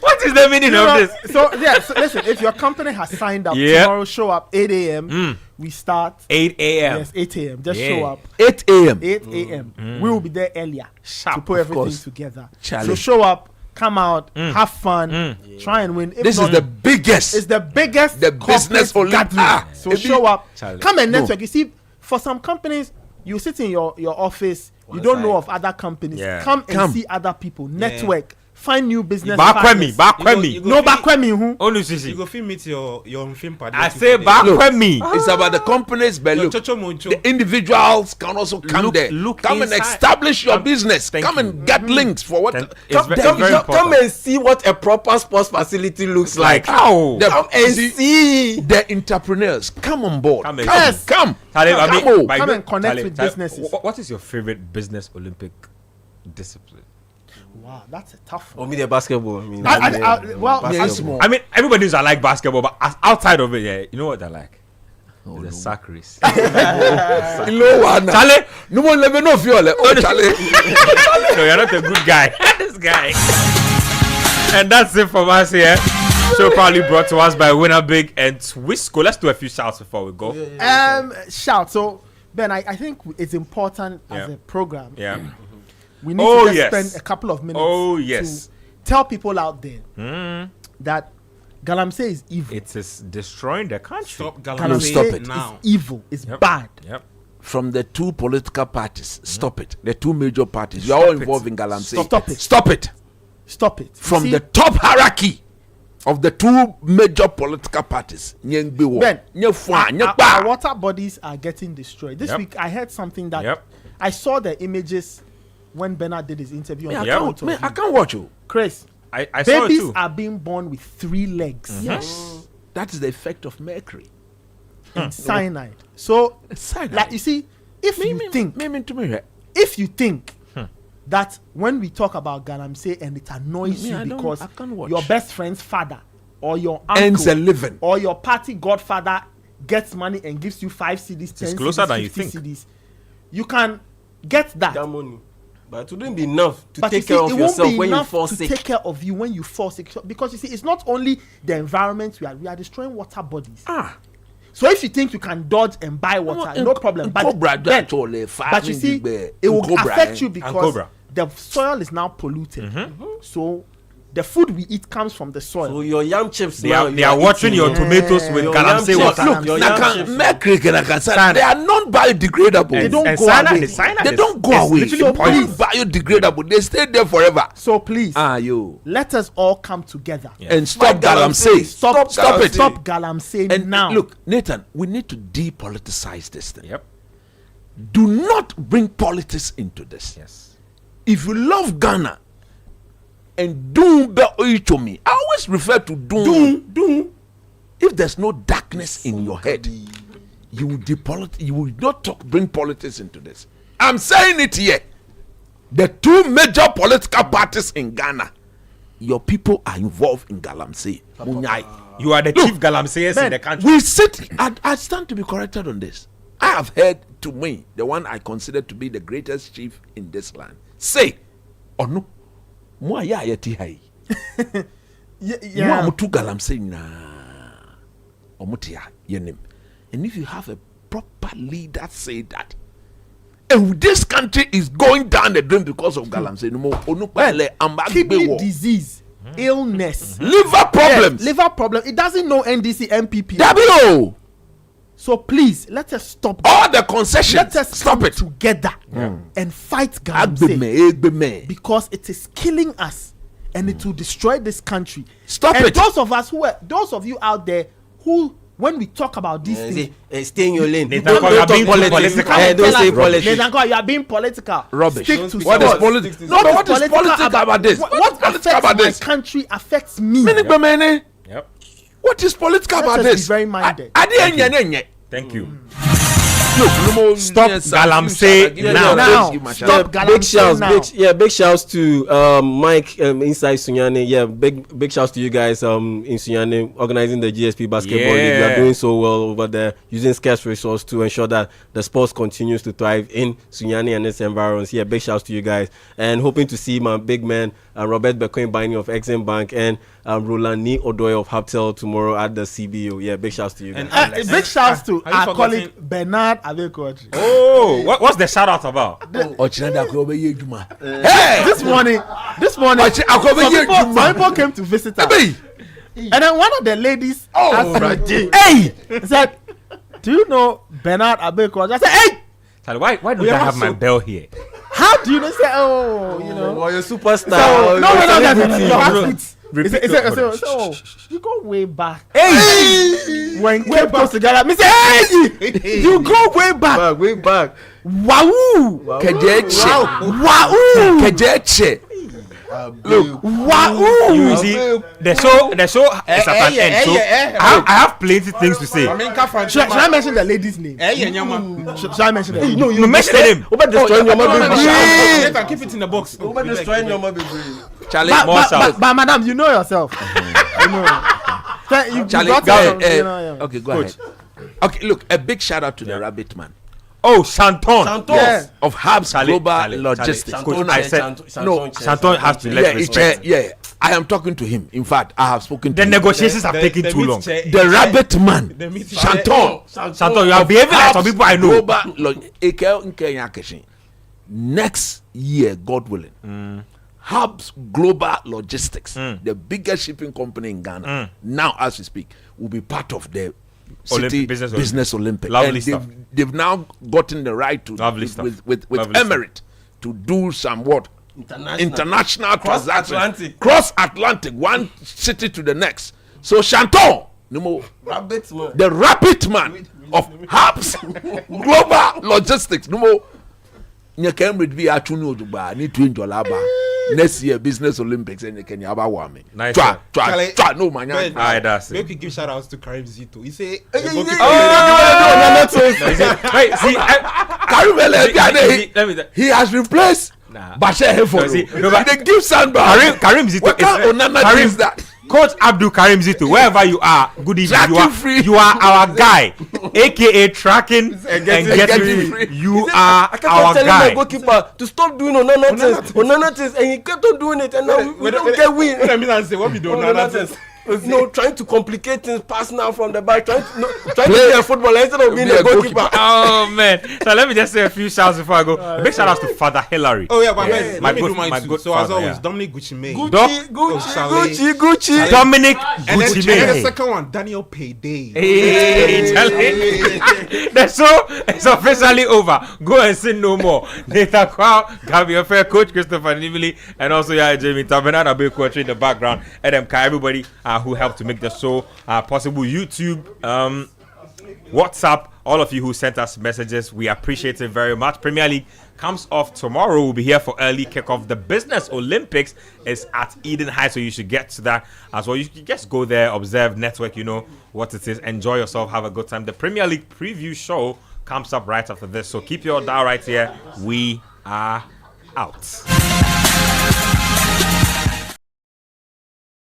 [SPEAKER 4] What is the meaning of this?
[SPEAKER 11] So listen, if your company has signed up tomorrow, show up 8 a.m. We start
[SPEAKER 4] 8 a.m.
[SPEAKER 11] Yes, 8 a.m. Just show up
[SPEAKER 12] 8 a.m.
[SPEAKER 11] 8 a.m. We will be there earlier to put everything together.
[SPEAKER 12] Charlie.
[SPEAKER 11] So show up, come out, have fun, try and win.
[SPEAKER 12] This is the biggest.
[SPEAKER 11] It's the biggest.
[SPEAKER 12] The business
[SPEAKER 11] gathering. So show up, come and network. You see, for some companies, you sit in your office, you don't know of other companies. Come and see other people, network, find new business.
[SPEAKER 4] Bakwemi.
[SPEAKER 11] No, Bakwemi who?
[SPEAKER 4] Oh, no, Sisi.
[SPEAKER 5] You go film meet your film party.
[SPEAKER 4] I say Bakwemi.
[SPEAKER 12] It's about the companies, but look, the individuals can also come there. Come and establish your business. Come and get links for what.
[SPEAKER 6] Come and see what a proper sports facility looks like.
[SPEAKER 12] How?
[SPEAKER 6] Come and see
[SPEAKER 12] the entrepreneurs. Come on board. Come
[SPEAKER 11] and connect with businesses.
[SPEAKER 4] What is your favorite business Olympic discipline?
[SPEAKER 11] Wow, that's a tough
[SPEAKER 6] one. The basketball. I mean,
[SPEAKER 4] I mean, everybody knows I like basketball, but outside of it, yeah, you know what I like? The sack race.
[SPEAKER 12] Charlie, no one let me know if you're like, Charlie.
[SPEAKER 4] No, you're not a good guy. This guy. And that's it from us here. Show proudly brought to us by Winner Big and Twisco. Let's do a few shouts before we go.
[SPEAKER 11] Shout. So, Ben, I think it's important as a program.
[SPEAKER 4] Yeah.
[SPEAKER 11] We need to just spend a couple of minutes
[SPEAKER 4] to
[SPEAKER 11] tell people out there that Galamsey is evil.
[SPEAKER 4] It is destroying the country.
[SPEAKER 5] Stop Galamsey.
[SPEAKER 12] Stop it
[SPEAKER 11] now. It's evil. It's bad.
[SPEAKER 4] Yep.
[SPEAKER 12] From the two political parties, stop it. The two major parties, you are all involved in Galamsey.
[SPEAKER 11] Stop it.
[SPEAKER 12] Stop it.
[SPEAKER 11] Stop it.
[SPEAKER 12] From the top hierarchy of the two major political parties,
[SPEAKER 11] Ben, our water bodies are getting destroyed. This week, I heard something that I saw the images when Bernard did his interview.
[SPEAKER 12] I can't watch you.
[SPEAKER 11] Chris,
[SPEAKER 4] I saw it
[SPEAKER 11] babies
[SPEAKER 4] too.
[SPEAKER 11] are being born with 3 legs.
[SPEAKER 12] Yes. That is the effect of mercury.
[SPEAKER 11] And cyanide. So, like you see, if you think that when we talk about Galamsey and it annoys you because your best friend's father or your uncle or your party godfather gets money and gives you 5 CDs, 10
[SPEAKER 4] closer
[SPEAKER 11] CDs,
[SPEAKER 4] than
[SPEAKER 11] 50
[SPEAKER 4] you think.
[SPEAKER 11] CDs, you can get that.
[SPEAKER 6] money. But it wouldn't be enough to take care of yourself when you fall sick.
[SPEAKER 11] Take care of you when you fall sick, because you see, it's not only the environment we are destroying water bodies. So if you think you can dodge and buy water, no problem. But you see, it will affect you because the soil is now polluted. So the food we eat comes from the soil.
[SPEAKER 6] So your yam chips
[SPEAKER 4] they are watering your tomatoes with Galamsey water.
[SPEAKER 12] Look, mercury they are non-biodegradable.
[SPEAKER 11] They don't go away.
[SPEAKER 12] They don't go away. They don't biodegradable. They stay there forever.
[SPEAKER 11] So please, let us all come together
[SPEAKER 12] and stop Galamsey.
[SPEAKER 11] Stop it. Stop Galamsey now.
[SPEAKER 12] Look, Nathan, we need to depoliticize this thing. Do not bring politics into this.
[SPEAKER 4] Yes.
[SPEAKER 12] If you love Ghana, and doom to me, I always refer to doom. If there's no darkness in your head, you will not bring politics into this. I'm saying it here. The two major political parties in Ghana, your people are involved in Galamsey.
[SPEAKER 4] You are the chief Galamseyers in the country.
[SPEAKER 12] We sit. I stand to be corrected on this. I have heard, to me, the one I consider to be the greatest chief in this land, say, oh no, and if you have a proper leader say that, and this country is going down the drain because of Galamsey,
[SPEAKER 11] kidney disease, illness,
[SPEAKER 12] liver problems,
[SPEAKER 11] liver problem. It doesn't know NDC, MPP. So please, let us stop
[SPEAKER 12] all the concessions.
[SPEAKER 11] Let us
[SPEAKER 12] stop it
[SPEAKER 11] together and fight Galamsey, because it is killing us and it will destroy this country.
[SPEAKER 12] Stop it.
[SPEAKER 11] Those of you out there who, when we talk about these things,
[SPEAKER 6] stay in your lane.
[SPEAKER 11] Don't
[SPEAKER 6] say politics.
[SPEAKER 11] You are being political.
[SPEAKER 12] Rubbish.
[SPEAKER 11] Stick to
[SPEAKER 12] what is politics? No, what is political about this?
[SPEAKER 11] What affects my country affects me.
[SPEAKER 12] What is political about this?
[SPEAKER 11] Be very minded.
[SPEAKER 4] Thank you.
[SPEAKER 12] Stop
[SPEAKER 4] Galamsey now.
[SPEAKER 11] Stop Galamsey now.
[SPEAKER 6] Big shouts to Mike inside Sunyani. Big shouts to you guys in Sunyani organizing the GSP basketball league. You are doing so well over there, using scarce resources to ensure that the sports continues to thrive in Sunyani and its environs. Big shouts to you guys, and hoping to see my big man Robert Bekoin Binding of Exim Bank and Roland Ni Odoy of Haptel tomorrow at the CBO. Big shouts to you guys.
[SPEAKER 11] And big shouts to our colleague Bernard Avekoji.
[SPEAKER 4] Oh, what's the shout out about?
[SPEAKER 11] Hey, this morning, some people came to visit us. And then one of the ladies asked me, said, "Do you know Bernard Avekoji?" I said, "Hey,
[SPEAKER 4] why do I have my bell here?"
[SPEAKER 11] How do you know? Say, oh, you know,
[SPEAKER 6] you're a superstar.
[SPEAKER 11] So, no. You go way back.
[SPEAKER 12] Hey,
[SPEAKER 11] when we close together, me say, hey, you go way back.
[SPEAKER 6] Way back.
[SPEAKER 12] Wow. Kejeche. Wow. Kejeche. Look, wow!
[SPEAKER 4] You see, the show is at an end. So I have plenty things to say.
[SPEAKER 11] Should I mention the lady's name? Should I mention the name?
[SPEAKER 4] No, you mention the name.
[SPEAKER 6] Over destroying your mother.
[SPEAKER 5] Keep it in the box.
[SPEAKER 6] Over destroying your mother.
[SPEAKER 4] Charlie, more south.
[SPEAKER 11] But madam, you know yourself. You know.
[SPEAKER 12] Charlie, go ahead. Okay, go ahead. Okay, look, a big shout out to the Rabbit Man.
[SPEAKER 4] Oh, Santon.
[SPEAKER 11] Yeah.
[SPEAKER 12] Of Habs Global Logistics.
[SPEAKER 4] Coach, I said Santon has to let respect.
[SPEAKER 12] Yeah, I am talking to him. In fact, I have spoken to
[SPEAKER 4] the
[SPEAKER 12] him.
[SPEAKER 4] negotiations have taken too long.
[SPEAKER 12] The Rabbit Man,
[SPEAKER 4] Santon, you are behaving like some people I know.
[SPEAKER 12] Next year, God willing, Habs Global Logistics, the biggest shipping company in Ghana, now as we speak, will be part of the City Business Olympic.
[SPEAKER 4] Lovely
[SPEAKER 12] and
[SPEAKER 4] stuff.
[SPEAKER 12] They've now gotten the right to with Emirates to do some international transactions, cross Atlantic, one city to the next. So Chanton, the Rabbit Man of Habs Global Logistics, next year Business Olympics and Kenya Abawame.
[SPEAKER 4] Nice.
[SPEAKER 12] No man.
[SPEAKER 4] That's it.
[SPEAKER 5] Maybe we give shout outs to Karim Zito. He say,
[SPEAKER 12] Karim he has replaced Bashir Hefo. They give Sandbar.
[SPEAKER 4] Karim Zito is that. Coach Abdul Karim Zito, wherever you are, good evening. You are our guy, aka tracking and getting free. You are our guy.
[SPEAKER 6] My goalkeeper to stop doing Onana things, and he kept on doing it, and now we don't get win.
[SPEAKER 5] What we do Onana things?
[SPEAKER 6] Trying to complicate things, pass now from the back, trying to be a footballer instead of being a goalkeeper.
[SPEAKER 4] Oh man! So let me just say a few shouts before I go. Big shout outs to Father Hillary.
[SPEAKER 5] Oh yeah, but let me do mine too. So as always, Dominic Gucci.
[SPEAKER 6] Gucci.
[SPEAKER 4] Dominic
[SPEAKER 5] and then
[SPEAKER 4] Gucci.
[SPEAKER 5] the second one, Daniel Payday.
[SPEAKER 4] Hey, the show is officially over. Go and sin no more. Nathan Kwao, Gabriel Fair, Coach Christopher Nibili, and also Jamie Tabernan, a big coach in the background. Adam Kai, everybody who helped to make the show possible. YouTube, WhatsApp, all of you who sent us messages, we appreciate it very much. Premier League comes off tomorrow. We'll be here for early kickoff. The Business Olympics is at Eden High, so you should get to that as well. You can just go there, observe, network, you know what it is, enjoy yourself, have a good time. The Premier League preview show comes up right after this, so keep your dial right here. We are out.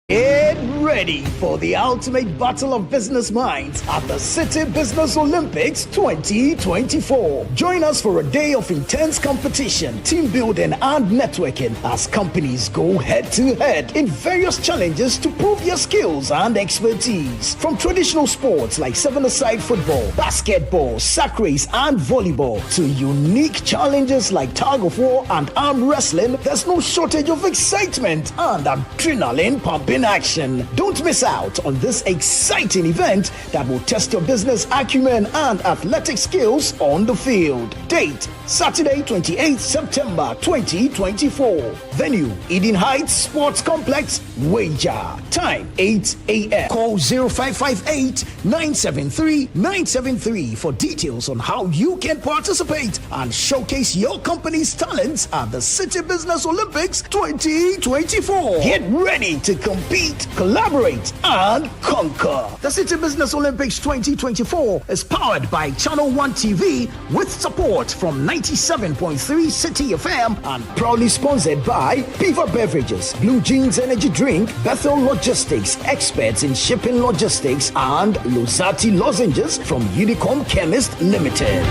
[SPEAKER 1] Get ready for the ultimate battle of business minds at the Citi Business Olympics 2024. Join us for a day of intense competition, team building and networking as companies go head to head in various challenges to prove your skills and expertise. From traditional sports like seven-a-side football, basketball, sack race and volleyball to unique challenges like tug of war and arm wrestling, there's no shortage of excitement and adrenaline pumping action. Don't miss out on this exciting event that will test your business acumen and athletic skills on the field. Date: Saturday, 28th September 2024. Venue: Eden Heights Sports Complex, Wager. Time: 8 a.m. Call 0558-973-973 for details on how you can participate and showcase your company's talents at the Citi Business Olympics 2024. Get ready to compete, collaborate, and conquer. The Citi Business Olympics 2024 is powered by Channel 1 TV with support from 97.3 Citi FM and proudly sponsored by Piva Beverages, Blue Jeans Energy Drink, Bethel Logistics, experts in shipping logistics, and Losati Lozenges from Unicom Chemist Limited.